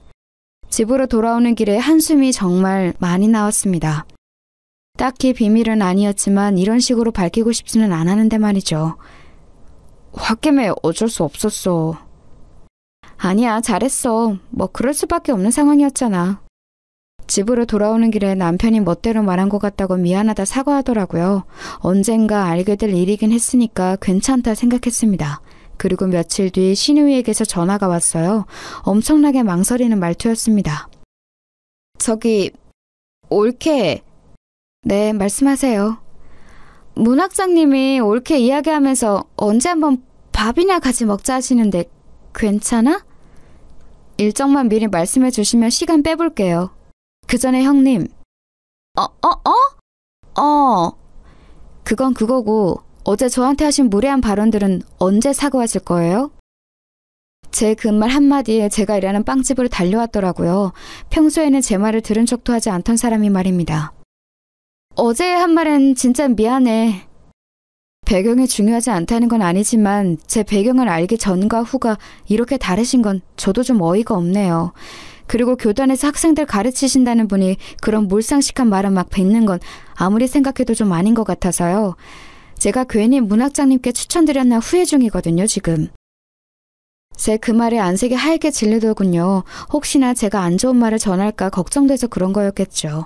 집으로 돌아오는 길에 한숨이 정말 많이 나왔습니다. 딱히 비밀은 아니었지만 이런 식으로 밝히고 싶지는 않았는데 말이죠. 홧김에 어쩔 수 없었어. 아니야, 잘했어. 뭐 그럴 수밖에 없는 상황이었잖아. 집으로 돌아오는 길에 남편이 멋대로 말한 것 같다고 미안하다 사과하더라고요. 언젠가 알게 될 일이긴 했으니까 괜찮다 생각했습니다. 그리고 며칠 뒤 신우이에게서 전화가 왔어요. 엄청나게 망설이는 말투였습니다. 저기, 올케. 네, 말씀하세요. 문학장님이 올케 이야기하면서 언제 한번 밥이나 같이 먹자 하시는데 괜찮아? 일정만 미리 말씀해 주시면 시간 빼볼게요. 그 전에 형님. 그건 그거고 어제 저한테 하신 무례한 발언들은 언제 사과하실 거예요? 제 그 말 한마디에 제가 일하는 빵집으로 달려왔더라고요. 평소에는 제 말을 들은 척도 하지 않던 사람이 말입니다. 어제 한 말은 진짜 미안해. 배경이 중요하지 않다는 건 아니지만 제 배경을 알기 전과 후가 이렇게 다르신 건 저도 좀 어이가 없네요. 그리고 교단에서 학생들 가르치신다는 분이 그런 몰상식한 말을 막 뱉는 건 아무리 생각해도 좀 아닌 것 같아서요. 제가 괜히 문학장님께 추천드렸나 후회 중이거든요, 지금. 제 그 말에 안색이 하얗게 질리더군요. 혹시나 제가 안 좋은 말을 전할까 걱정돼서 그런 거였겠죠.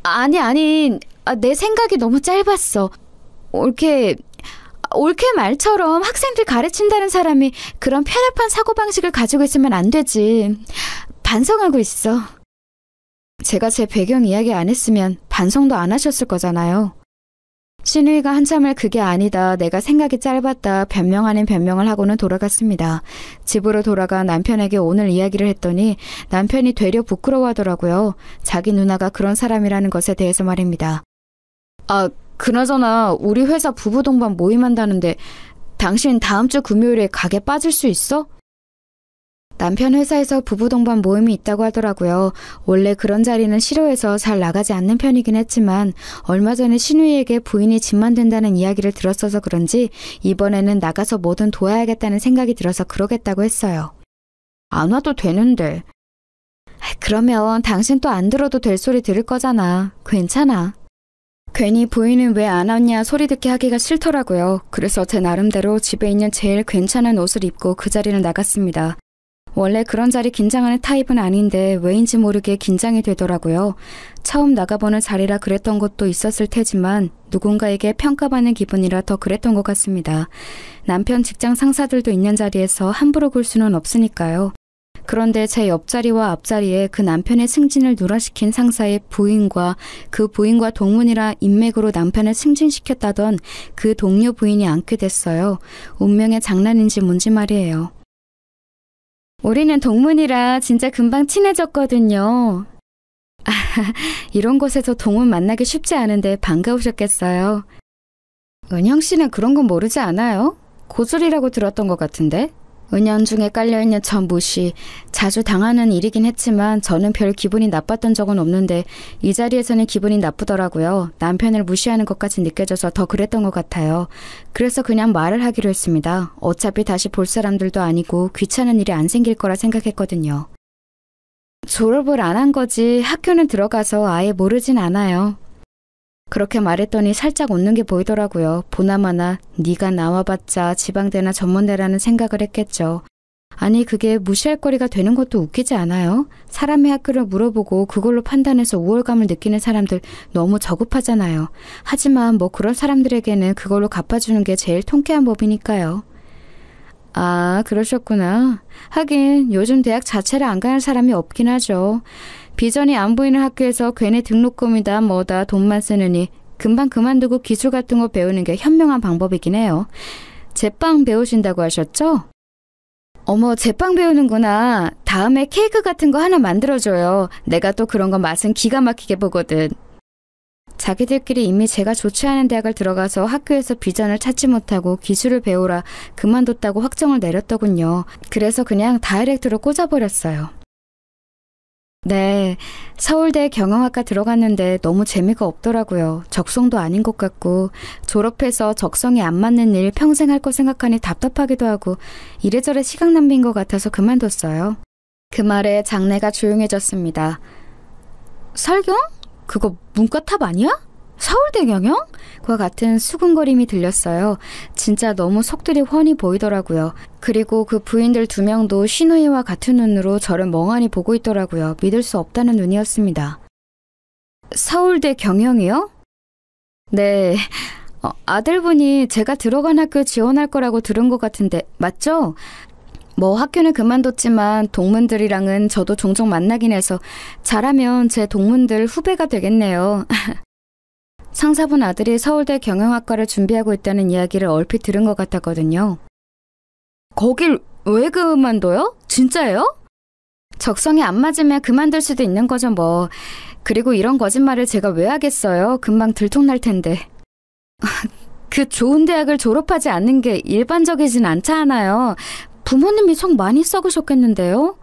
아니, 내 생각이 너무 짧았어. 올케 말처럼 학생들 가르친다는 사람이 그런 편협한 사고방식을 가지고 있으면 안 되지. 반성하고 있어. 제가 제 배경 이야기 안 했으면 반성도 안 하셨을 거잖아요. 신우이가 한참을 그게 아니다, 내가 생각이 짧았다 변명 아닌 변명을 하고는 돌아갔습니다. 집으로 돌아가 남편에게 오늘 이야기를 했더니 남편이 되려 부끄러워하더라고요. 자기 누나가 그런 사람이라는 것에 대해서 말입니다. 그나저나 우리 회사 부부 동반 모임한다는데 당신 다음 주 금요일에 가게 빠질 수 있어? 남편 회사에서 부부 동반 모임이 있다고 하더라고요. 원래 그런 자리는 싫어해서 잘 나가지 않는 편이긴 했지만 얼마 전에 신우이에게 부인이 집만 된다는 이야기를 들었어서 그런지 이번에는 나가서 뭐든 도와야겠다는 생각이 들어서 그러겠다고 했어요. 안 와도 되는데. 그러면 당신 또 안 들어도 될 소리 들을 거잖아. 괜찮아. 괜히 부인은 왜 안 왔냐 소리 듣게 하기가 싫더라고요. 그래서 제 나름대로 집에 있는 제일 괜찮은 옷을 입고 그 자리를 나갔습니다. 원래 그런 자리 긴장하는 타입은 아닌데 왜인지 모르게 긴장이 되더라고요. 처음 나가보는 자리라 그랬던 것도 있었을 테지만 누군가에게 평가받는 기분이라 더 그랬던 것 같습니다. 남편 직장 상사들도 있는 자리에서 함부로 굴 수는 없으니까요. 그런데 제 옆자리와 앞자리에 그 남편의 승진을 누락시킨 상사의 부인과 그 부인과 동문이라 인맥으로 남편을 승진시켰다던 그 동료 부인이 앉게 됐어요. 운명의 장난인지 뭔지 말이에요. 우리는 동문이라 진짜 금방 친해졌거든요. 이런 곳에서 동문 만나기 쉽지 않은데 반가우셨겠어요. 은영 씨는 그런 건 모르지 않아요? 고졸이라고 들었던 것 같은데? 은연중에 깔려있는 저 무시, 자주 당하는 일이긴 했지만 저는 별 기분이 나빴던 적은 없는데 이 자리에서는 기분이 나쁘더라고요. 남편을 무시하는 것까지 느껴져서 더 그랬던 것 같아요. 그래서 그냥 말을 하기로 했습니다. 어차피 다시 볼 사람들도 아니고 귀찮은 일이 안 생길 거라 생각했거든요. 졸업을 안 한 거지 학교는 들어가서 아예 모르진 않아요. 그렇게 말했더니 살짝 웃는 게 보이더라고요. 보나마나 네가 나와봤자 지방대나 전문대라는 생각을 했겠죠. 아니 그게 무시할 거리가 되는 것도 웃기지 않아요? 사람의 학교를 물어보고 그걸로 판단해서 우월감을 느끼는 사람들 너무 저급하잖아요. 하지만 뭐 그런 사람들에게는 그걸로 갚아주는 게 제일 통쾌한 법이니까요. 아, 그러셨구나. 하긴 요즘 대학 자체를 안 가는 사람이 없긴 하죠. 비전이 안 보이는 학교에서 괜히 등록금이다 뭐다 돈만 쓰느니 금방 그만두고 기술 같은 거 배우는 게 현명한 방법이긴 해요. 제빵 배우신다고 하셨죠? 어머, 제빵 배우는구나. 다음에 케이크 같은 거 하나 만들어줘요. 내가 또 그런 거 맛은 기가 막히게 보거든. 자기들끼리 이미 제가 좋지 않은 대학을 들어가서 학교에서 비전을 찾지 못하고 기술을 배우라 그만뒀다고 확정을 내렸더군요. 그래서 그냥 다이렉트로 꽂아버렸어요. 네, 서울대 경영학과 들어갔는데 너무 재미가 없더라고요. 적성도 아닌 것 같고 졸업해서 적성에 안 맞는 일 평생 할 거 생각하니 답답하기도 하고 이래저래 시간 낭비인 것 같아서 그만뒀어요. 그 말에 장내가 조용해졌습니다. 설경? 그거 문과탑 아니야? 서울대 경영? 과 같은 수군거림이 들렸어요. 진짜 너무 속들이 훤히 보이더라고요. 그리고 그 부인들 2명도 신우이와 같은 눈으로 저를 멍하니 보고 있더라고요. 믿을 수 없다는 눈이었습니다. 서울대 경영이요? 네. 아들분이 제가 들어간 학교 지원할 거라고 들은 것 같은데 맞죠? 뭐 학교는 그만뒀지만 동문들이랑은 저도 종종 만나긴 해서 잘하면 제 동문들 후배가 되겠네요. 상사분 아들이 서울대 경영학과를 준비하고 있다는 이야기를 얼핏 들은 것 같았거든요. 거길 왜 그만둬요? 진짜예요? 적성에 안 맞으면 그만둘 수도 있는 거죠 뭐. 그리고 이런 거짓말을 제가 왜 하겠어요? 금방 들통날 텐데. 그 좋은 대학을 졸업하지 않는 게 일반적이진 않잖아요. 부모님이 속 많이 썩으셨겠는데요?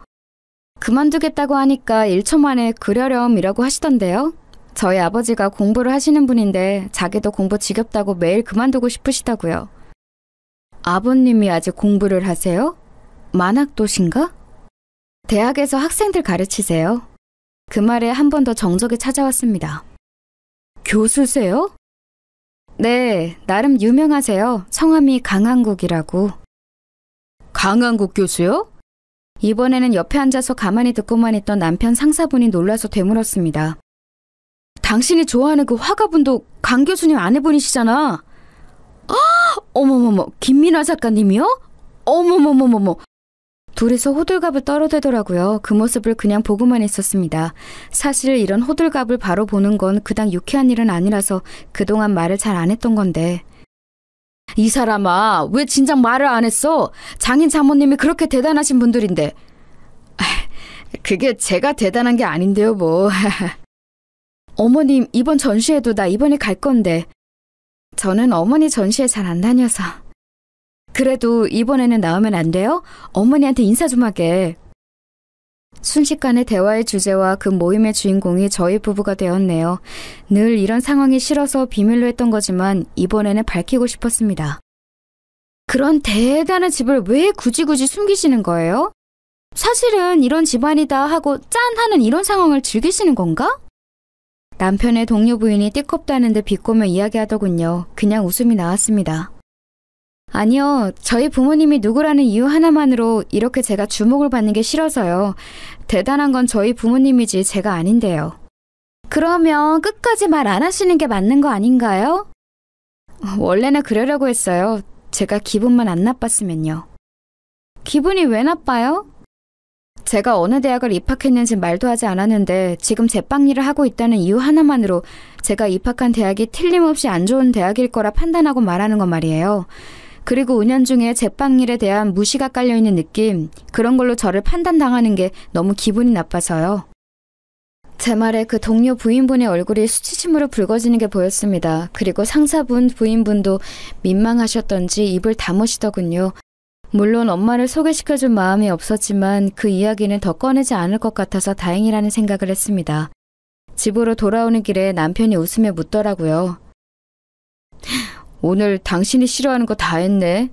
그만두겠다고 하니까 1초 만에 그러렴이라고 하시던데요. 저희 아버지가 공부를 하시는 분인데 자기도 공부 지겹다고 매일 그만두고 싶으시다고요. 아버님이 아직 공부를 하세요? 만학도신가? 대학에서 학생들 가르치세요. 그 말에 한 번 더 정적이 찾아왔습니다. 교수세요? 네, 나름 유명하세요. 성함이 강한국이라고. 강한국 교수요? 이번에는 옆에 앉아서 가만히 듣고만 있던 남편 상사분이 놀라서 되물었습니다. 당신이 좋아하는 그 화가분도 강 교수님 아내분이시잖아. 어머머머, 김민아 작가님이요? 어머머머머머. 둘이서 호들갑을 떨어대더라고요. 그 모습을 그냥 보고만 있었습니다. 사실 이런 호들갑을 바로 보는 건 그닥 유쾌한 일은 아니라서 그동안 말을 잘 안 했던 건데. 이 사람아, 왜 진작 말을 안 했어? 장인 장모님이 그렇게 대단하신 분들인데. 그게 제가 대단한 게 아닌데요, 뭐. 어머님, 이번 전시회도 나 이번에 갈 건데. 저는 어머니 전시회 잘 안 다녀서. 그래도 이번에는 나오면 안 돼요? 어머니한테 인사 좀 하게. 순식간에 대화의 주제와 그 모임의 주인공이 저희 부부가 되었네요. 늘 이런 상황이 싫어서 비밀로 했던 거지만 이번에는 밝히고 싶었습니다. 그런 대단한 집을 왜 굳이 숨기시는 거예요? 사실은 이런 집안이다 하고 짠 하는 이런 상황을 즐기시는 건가? 남편의 동료 부인이 띠껍다는 듯 비꼬며 이야기하더군요. 그냥 웃음이 나왔습니다. 아니요, 저희 부모님이 누구라는 이유 하나만으로 이렇게 제가 주목을 받는 게 싫어서요. 대단한 건 저희 부모님이지 제가 아닌데요. 그러면 끝까지 말 안 하시는 게 맞는 거 아닌가요? 원래는 그러려고 했어요. 제가 기분만 안 나빴으면요. 기분이 왜 나빠요? 제가 어느 대학을 입학했는지 말도 하지 않았는데 지금 제빵 일을 하고 있다는 이유 하나만으로 제가 입학한 대학이 틀림없이 안 좋은 대학일 거라 판단하고 말하는 건 말이에요. 그리고 은연중에 제빵 일에 대한 무시가 깔려있는 느낌, 그런 걸로 저를 판단당하는 게 너무 기분이 나빠서요. 제 말에 그 동료 부인분의 얼굴이 수치심으로 붉어지는 게 보였습니다. 그리고 상사분, 부인분도 민망하셨던지 입을 다무시더군요. 물론 엄마를 소개시켜줄 마음이 없었지만 그 이야기는 더 꺼내지 않을 것 같아서 다행이라는 생각을 했습니다. 집으로 돌아오는 길에 남편이 웃으며 묻더라고요. 오늘 당신이 싫어하는 거 다 했네.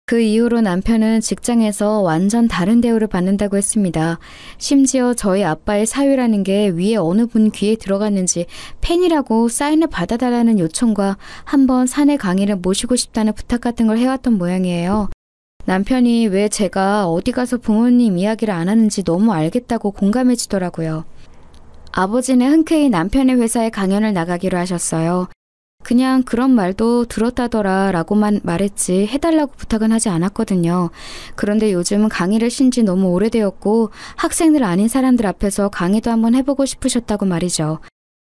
그 이후로 남편은 직장에서 완전 다른 대우를 받는다고 했습니다. 심지어 저희 아빠의 사유라는 게 위에 어느 분 귀에 들어갔는지 팬이라고 사인을 받아달라는 요청과 한번 사내 강의를 모시고 싶다는 부탁 같은 걸 해왔던 모양이에요. 남편이 왜 제가 어디 가서 부모님 이야기를 안 하는지 너무 알겠다고 공감해지더라고요. 아버지는 흔쾌히 남편의 회사에 강연을 나가기로 하셨어요. 그냥 그런 말도 들었다더라 라고만 말했지 해달라고 부탁은 하지 않았거든요. 그런데 요즘은 강의를 쉰 지 너무 오래되었고 학생들 아닌 사람들 앞에서 강의도 한번 해보고 싶으셨다고 말이죠.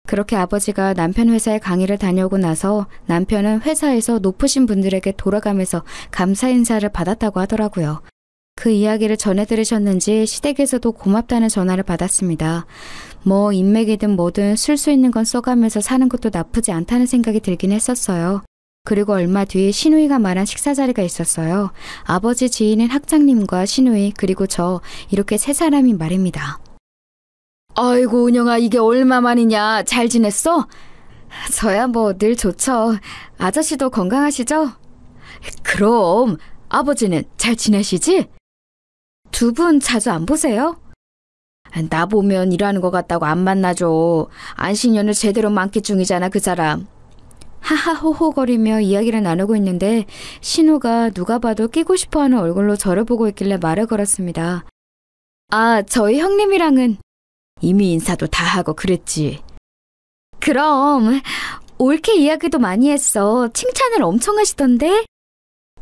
그렇게 아버지가 남편 회사에 강의를 다녀오고 나서 남편은 회사에서 높으신 분들에게 돌아가면서 감사 인사를 받았다고 하더라고요. 그 이야기를 전해 들으셨는지 시댁에서도 고맙다는 전화를 받았습니다. 뭐 인맥이든 뭐든 쓸 수 있는 건 써가면서 사는 것도 나쁘지 않다는 생각이 들긴 했었어요. 그리고 얼마 뒤에 시누이가 말한 식사 자리가 있었어요. 아버지 지인인 학장님과 시누이 그리고 저 이렇게 세 사람이 말입니다. 아이고 은영아 이게 얼마만이냐. 잘 지냈어? 저야 뭐 늘 좋죠. 아저씨도 건강하시죠? 그럼 아버지는 잘 지내시지? 두 분 자주 안 보세요? 나 보면 일하는 것 같다고 안 만나줘. 안식년을 제대로 만끽 중이잖아 그 사람. 하하호호거리며 이야기를 나누고 있는데 신우가 누가 봐도 끼고 싶어하는 얼굴로 저를 보고 있길래 말을 걸었습니다. 아, 저희 형님이랑은 이미 인사도 다 하고 그랬지. 그럼 옳게 이야기도 많이 했어. 칭찬을 엄청 하시던데?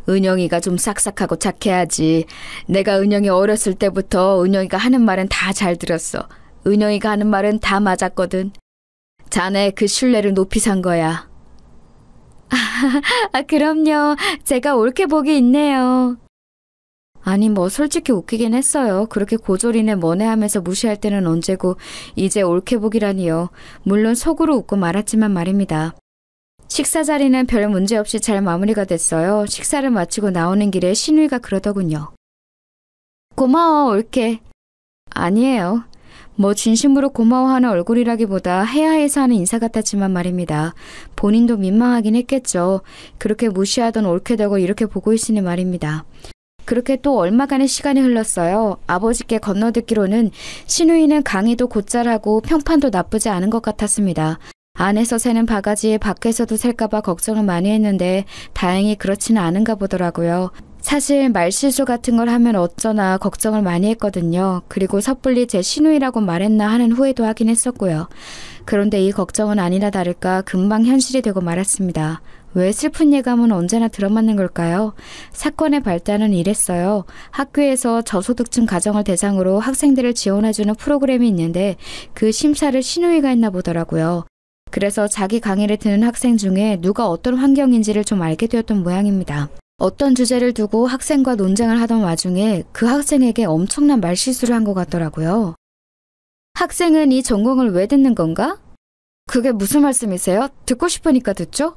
은영이가 좀 싹싹하고 착해야지. 내가 은영이 어렸을 때부터 은영이가 하는 말은 다 잘 들었어. 은영이가 하는 말은 다 맞았거든. 자네 그 신뢰를 높이 산 거야. 그럼요. 제가 옳게 보기 있네요. 아니 뭐 솔직히 웃기긴 했어요. 그렇게 고졸이네 뭐네 하면서 무시할 때는 언제고 이제 옳게 보기라니요. 물론 속으로 웃고 말았지만 말입니다. 식사 자리는 별 문제 없이 잘 마무리가 됐어요. 식사를 마치고 나오는 길에 신우이가 그러더군요. 고마워 옳게. 아니에요. 뭐 진심으로 고마워하는 얼굴이라기보다 해야 해서 하는 인사 같았지만 말입니다. 본인도 민망하긴 했겠죠. 그렇게 무시하던 옳게 되고 이렇게 보고 있으니 말입니다. 그렇게 또 얼마간의 시간이 흘렀어요. 아버지께 건너듣기로는 신우이는 강의도 곧잘하고 평판도 나쁘지 않은 것 같았습니다. 안에서 새는 바가지에 밖에서도 셀까봐 걱정을 많이 했는데 다행히 그렇지는 않은가 보더라고요. 사실 말실수 같은 걸 하면 어쩌나 걱정을 많이 했거든요. 그리고 섣불리 제 시누이라고 말했나 하는 후회도 하긴 했었고요. 그런데 이 걱정은 아니나 다를까 금방 현실이 되고 말았습니다. 왜 슬픈 예감은 언제나 들어맞는 걸까요? 사건의 발단은 이랬어요. 학교에서 저소득층 가정을 대상으로 학생들을 지원해주는 프로그램이 있는데 그 심사를 시누이가 했나 보더라고요. 그래서 자기 강의를 듣는 학생 중에 누가 어떤 환경인지를 좀 알게 되었던 모양입니다. 어떤 주제를 두고 학생과 논쟁을 하던 와중에 그 학생에게 엄청난 말실수를 한 것 같더라고요. 학생은 이 전공을 왜 듣는 건가? 그게 무슨 말씀이세요? 듣고 싶으니까 듣죠?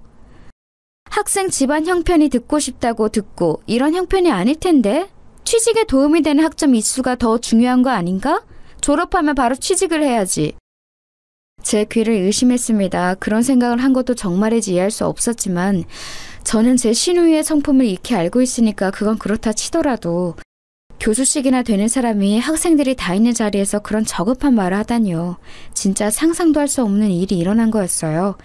학생 집안 형편이 듣고 싶다고 듣고 이런 형편이 아닐 텐데? 취직에 도움이 되는 학점 이수가 더 중요한 거 아닌가? 졸업하면 바로 취직을 해야지. 제 귀를 의심했습니다. 그런 생각을 한 것도 정말이지 이해할 수 없었지만 저는 제 시누이의 성품을 익히 알고 있으니까 그건 그렇다 치더라도 교수직이나 되는 사람이 학생들이 다 있는 자리에서 그런 저급한 말을 하다니요. 진짜 상상도 할 수 없는 일이 일어난 거였어요.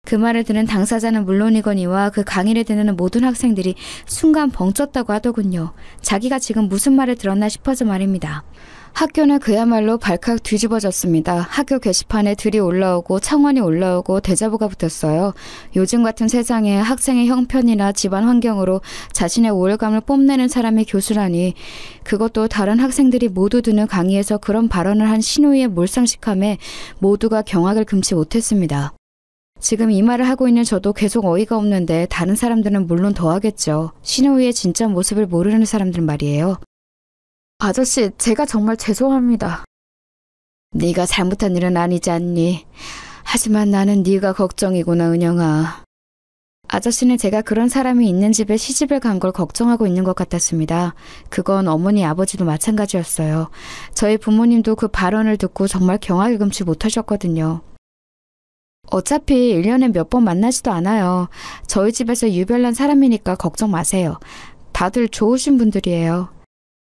그 말을 들은 당사자는 물론이거니와 그 강의를 듣는 모든 학생들이 순간 벙쪘다고 하더군요. 자기가 지금 무슨 말을 들었나 싶어서 말입니다. 학교는 그야말로 발칵 뒤집어졌습니다. 학교 게시판에 들이 올라오고 청원이 올라오고 대자보가 붙었어요. 요즘 같은 세상에 학생의 형편이나 집안 환경으로 자신의 우월감을 뽐내는 사람이 교수라니, 그것도 다른 학생들이 모두 듣는 강의에서 그런 발언을 한 신우이의 몰상식함에 모두가 경악을 금치 못했습니다. 지금 이 말을 하고 있는 저도 계속 어이가 없는데 다른 사람들은 물론 더 하겠죠. 신우이의 진짜 모습을 모르는 사람들 말이에요. 아저씨, 제가 정말 죄송합니다. 네가 잘못한 일은 아니지 않니? 하지만 나는 네가 걱정이구나, 은영아. 아저씨는 제가 그런 사람이 있는 집에 시집을 간 걸 걱정하고 있는 것 같았습니다. 그건 어머니, 아버지도 마찬가지였어요. 저희 부모님도 그 발언을 듣고 정말 경악을 금치 못하셨거든요. 어차피 1년에 몇 번 만나지도 않아요. 저희 집에서 유별난 사람이니까 걱정 마세요. 다들 좋으신 분들이에요.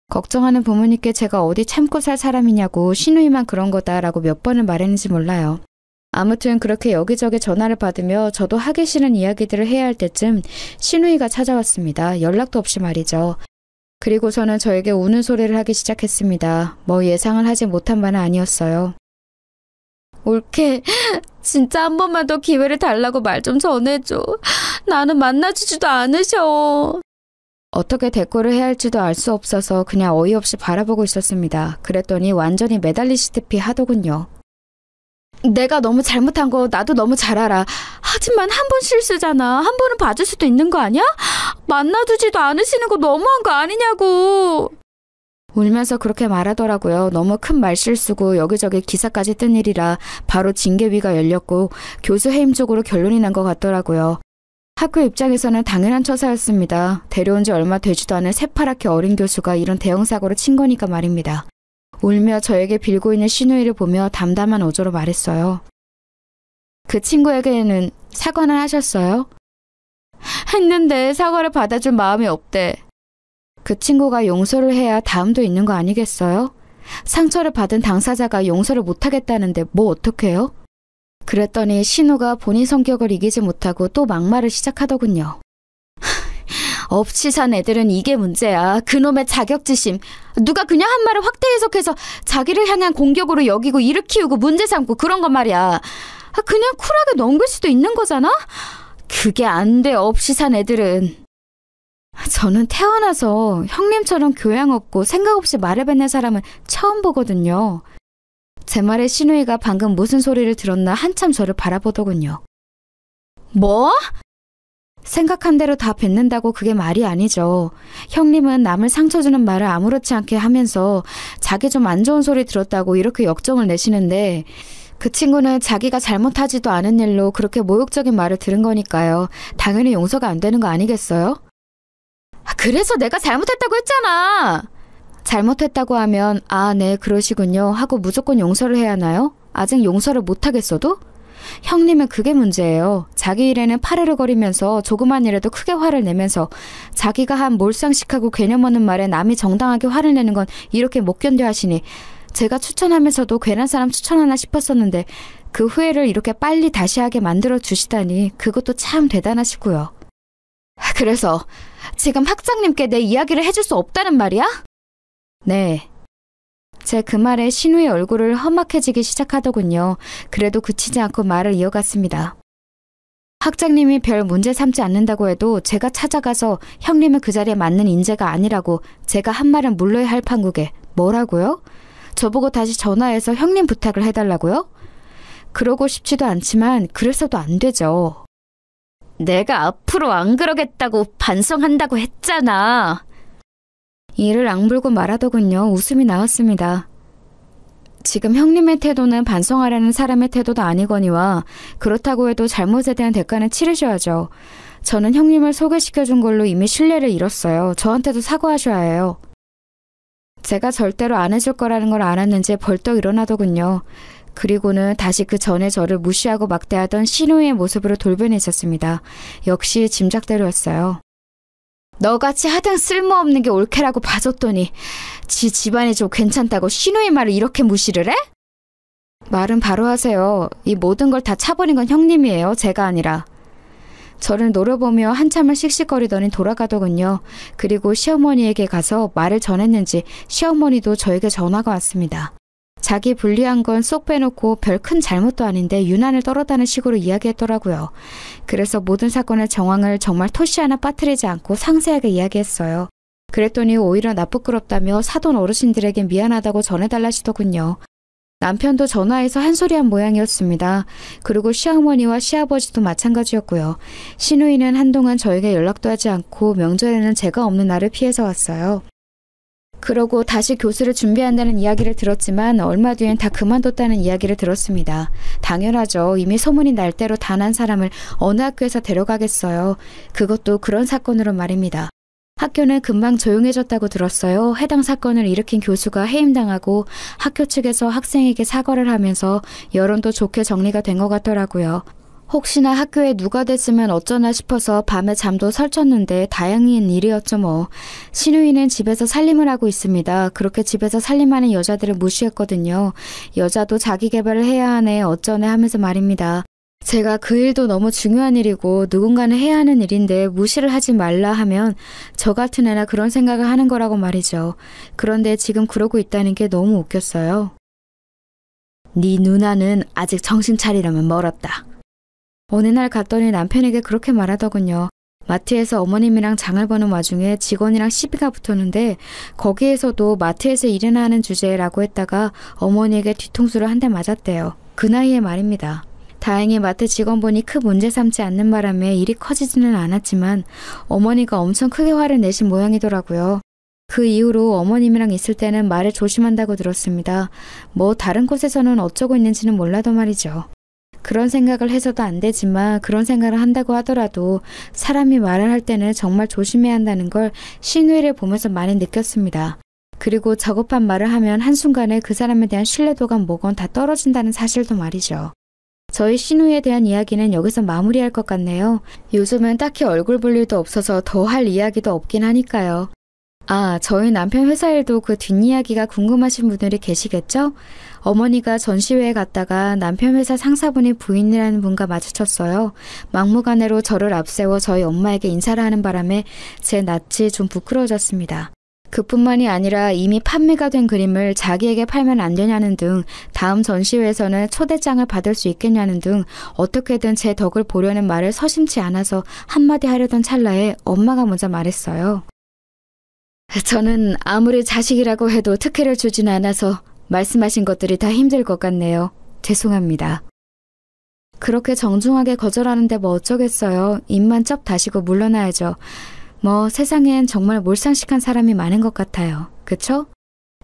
걱정하는 부모님께 제가 어디 참고 살 사람이냐고 신우이만 그런 거다라고 몇 번을 말했는지 몰라요. 아무튼 그렇게 여기저기 전화를 받으며 저도 하기 싫은 이야기들을 해야 할 때쯤 신우이가 찾아왔습니다. 연락도 없이 말이죠. 그리고서는 저에게 우는 소리를 하기 시작했습니다. 뭐 예상을 하지 못한 바는 아니었어요. 올케, 진짜 한 번만 더 기회를 달라고 말 좀 전해줘. 나는 만나주지도 않으셔. 어떻게 대꾸를 해야 할지도 알 수 없어서 그냥 어이없이 바라보고 있었습니다. 그랬더니 완전히 매달리시듯이 하더군요. 내가 너무 잘못한 거 나도 너무 잘 알아. 하지만 한 번 실수잖아. 한 번은 봐줄 수도 있는 거 아니야? 만나주지도 않으시는 거 너무한 거 아니냐고. 울면서 그렇게 말하더라고요. 너무 큰 말실수고 여기저기 기사까지 뜬 일이라 바로 징계위가 열렸고 교수 해임 쪽으로 결론이 난 것 같더라고요. 학교 입장에서는 당연한 처사였습니다. 데려온 지 얼마 되지도 않은 새파랗게 어린 교수가 이런 대형 사고를 친 거니까 말입니다. 울며 저에게 빌고 있는 신우이를 보며 담담한 어조로 말했어요. 그 친구에게는 사과는 하셨어요? 했는데 사과를 받아줄 마음이 없대. 그 친구가 용서를 해야 다음도 있는 거 아니겠어요? 상처를 받은 당사자가 용서를 못하겠다는데 뭐 어떡해요? 그랬더니 신우가 본인 성격을 이기지 못하고 또 막말을 시작하더군요. 없이 산 애들은 이게 문제야. 그놈의 자격지심. 누가 그냥 한 말을 확대 해석해서 자기를 향한 공격으로 여기고 일을 키우고 문제 삼고 그런 거 말이야. 그냥 쿨하게 넘길 수도 있는 거잖아? 그게 안 돼, 없이 산 애들은. 저는 태어나서 형님처럼 교양 없고 생각 없이 말을 뱉는 사람은 처음 보거든요. 제 말에 신우이가 방금 무슨 소리를 들었나 한참 저를 바라보더군요. 뭐? 생각한 대로 다 뱉는다고 그게 말이 아니죠. 형님은 남을 상처 주는 말을 아무렇지 않게 하면서 자기 좀 안 좋은 소리 들었다고 이렇게 역정을 내시는데, 그 친구는 자기가 잘못하지도 않은 일로 그렇게 모욕적인 말을 들은 거니까요. 당연히 용서가 안 되는 거 아니겠어요? 그래서 내가 잘못했다고 했잖아. 잘못했다고 하면 아, 네, 그러시군요 하고 무조건 용서를 해야 하나요? 아직 용서를 못하겠어도? 형님은 그게 문제예요. 자기 일에는 파르르거리면서 조그만 일에도 크게 화를 내면서 자기가 한 몰상식하고 개념 없는 말에 남이 정당하게 화를 내는 건 이렇게 못 견뎌 하시니, 제가 추천하면서도 괜한 사람 추천하나 싶었었는데 그 후회를 이렇게 빨리 다시 하게 만들어 주시다니 그것도 참 대단하시고요. 그래서 지금 학장님께 내 이야기를 해줄 수 없다는 말이야? 네. 제 그 말에 신우의 얼굴을 험악해지기 시작하더군요. 그래도 그치지 않고 말을 이어갔습니다. 학장님이 별 문제 삼지 않는다고 해도 제가 찾아가서 형님은 그 자리에 맞는 인재가 아니라고 제가 한 말은 물러야 할 판국에 뭐라고요? 저보고 다시 전화해서 형님 부탁을 해달라고요? 그러고 싶지도 않지만 그래서도 안 되죠. 내가 앞으로 안 그러겠다고 반성한다고 했잖아. 이를 악물고 말하더군요. 웃음이 나왔습니다. 지금 형님의 태도는 반성하려는 사람의 태도도 아니거니와 그렇다고 해도 잘못에 대한 대가는 치르셔야죠. 저는 형님을 소개시켜준 걸로 이미 신뢰를 잃었어요. 저한테도 사과하셔야 해요. 제가 절대로 안 해줄 거라는 걸 알았는지 벌떡 일어나더군요. 그리고는 다시 그 전에 저를 무시하고 막대하던 신우의 모습으로 돌변했었습니다. 역시 짐작대로였어요. 너같이 하등 쓸모없는 게 옳게라고 봐줬더니 지 집안이 좀 괜찮다고 신우의 말을 이렇게 무시를 해? 말은 바로 하세요. 이 모든 걸 다 차버린 건 형님이에요. 제가 아니라. 저를 노려보며 한참을 씩씩거리더니 돌아가더군요. 그리고 시어머니에게 가서 말을 전했는지 시어머니도 저에게 전화가 왔습니다. 자기 불리한 건 쏙 빼놓고 별 큰 잘못도 아닌데 유난을 떨었다는 식으로 이야기했더라고요. 그래서 모든 사건의 정황을 정말 토시 하나 빠뜨리지 않고 상세하게 이야기했어요. 그랬더니 오히려 나쁘끄럽다며 사돈 어르신들에게 미안하다고 전해달라시더군요. 남편도 전화해서 한 소리 한 모양이었습니다. 그리고 시어머니와 시아버지도 마찬가지였고요. 시누이는 한동안 저에게 연락도 하지 않고 명절에는 제가 없는 날을 피해서 왔어요. 그러고 다시 교수를 준비한다는 이야기를 들었지만 얼마 뒤엔 다 그만뒀다는 이야기를 들었습니다. 당연하죠. 이미 소문이 날 대로 단 한 사람을 어느 학교에서 데려가겠어요. 그것도 그런 사건으로 말입니다. 학교는 금방 조용해졌다고 들었어요. 해당 사건을 일으킨 교수가 해임당하고 학교 측에서 학생에게 사과를 하면서 여론도 좋게 정리가 된 것 같더라고요. 혹시나 학교에 누가 됐으면 어쩌나 싶어서 밤에 잠도 설쳤는데 다행인 일이었죠 뭐. 시누이는 집에서 살림을 하고 있습니다. 그렇게 집에서 살림하는 여자들을 무시했거든요. 여자도 자기 개발을 해야 하네 어쩌네 하면서 말입니다. 제가 그 일도 너무 중요한 일이고 누군가는 해야 하는 일인데 무시를 하지 말라 하면 저 같은 애나 그런 생각을 하는 거라고 말이죠. 그런데 지금 그러고 있다는 게 너무 웃겼어요. 네 누나는 아직 정신 차리려면 멀었다. 어느 날 갔더니 남편에게 그렇게 말하더군요. 마트에서 어머님이랑 장을 보는 와중에 직원이랑 시비가 붙었는데 거기에서도 마트에서 일이나 하는 주제라고 했다가 어머니에게 뒤통수를 한 대 맞았대요. 그 나이에 말입니다. 다행히 마트 직원분이 큰 문제 삼지 않는 바람에 일이 커지지는 않았지만 어머니가 엄청 크게 화를 내신 모양이더라고요. 그 이후로 어머님이랑 있을 때는 말을 조심한다고 들었습니다. 뭐 다른 곳에서는 어쩌고 있는지는 몰라도 말이죠. 그런 생각을 해서도 안 되지만 그런 생각을 한다고 하더라도 사람이 말을 할 때는 정말 조심해야 한다는 걸 시누이를 보면서 많이 느꼈습니다. 그리고 저급한 말을 하면 한순간에 그 사람에 대한 신뢰도가 뭐건 다 떨어진다는 사실도 말이죠. 저희 시누이에 대한 이야기는 여기서 마무리할 것 같네요. 요즘은 딱히 얼굴 볼 일도 없어서 더 할 이야기도 없긴 하니까요. 아, 저희 남편 회사 일도 그 뒷이야기가 궁금하신 분들이 계시겠죠? 어머니가 전시회에 갔다가 남편 회사 상사분이 부인이라는 분과 마주쳤어요. 막무가내로 저를 앞세워 저희 엄마에게 인사를 하는 바람에 제 낯이 좀 부끄러워졌습니다. 그뿐만이 아니라 이미 판매가 된 그림을 자기에게 팔면 안 되냐는 등 다음 전시회에서는 초대장을 받을 수 있겠냐는 등 어떻게든 제 덕을 보려는 말을 서심치 않아서 한마디 하려던 찰나에 엄마가 먼저 말했어요. 저는 아무리 자식이라고 해도 특혜를 주진 않아서 말씀하신 것들이 다 힘들 것 같네요. 죄송합니다. 그렇게 정중하게 거절하는데 뭐 어쩌겠어요. 입만 쩍 다시고 물러나야죠. 뭐 세상엔 정말 몰상식한 사람이 많은 것 같아요. 그쵸?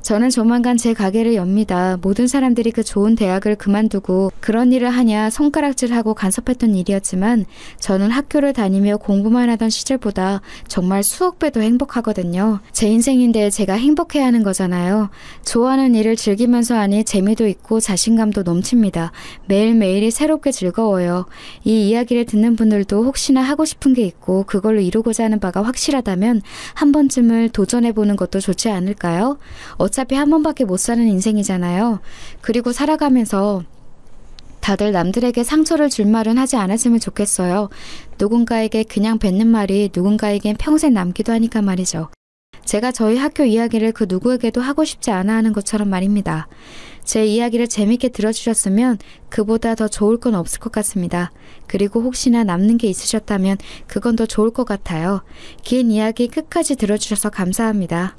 저는 조만간 제 가게를 엽니다. 모든 사람들이 그 좋은 대학을 그만두고 그런 일을 하냐 손가락질하고 간섭했던 일이었지만 저는 학교를 다니며 공부만 하던 시절보다 정말 수억 배 더 행복하거든요. 제 인생인데 제가 행복해야 하는 거잖아요. 좋아하는 일을 즐기면서 하니 재미도 있고 자신감도 넘칩니다. 매일매일이 새롭게 즐거워요. 이 이야기를 듣는 분들도 혹시나 하고 싶은 게 있고 그걸로 이루고자 하는 바가 확실하다면 한 번쯤을 도전해보는 것도 좋지 않을까요? 어차피 한 번밖에 못 사는 인생이잖아요. 그리고 살아가면서 다들 남들에게 상처를 줄 말은 하지 않았으면 좋겠어요. 누군가에게 그냥 뱉는 말이 누군가에겐 평생 남기도 하니까 말이죠. 제가 저희 학교 이야기를 그 누구에게도 하고 싶지 않아 하는 것처럼 말입니다. 제 이야기를 재밌게 들어주셨으면 그보다 더 좋을 건 없을 것 같습니다. 그리고 혹시나 남는 게 있으셨다면 그건 더 좋을 것 같아요. 긴 이야기 끝까지 들어주셔서 감사합니다.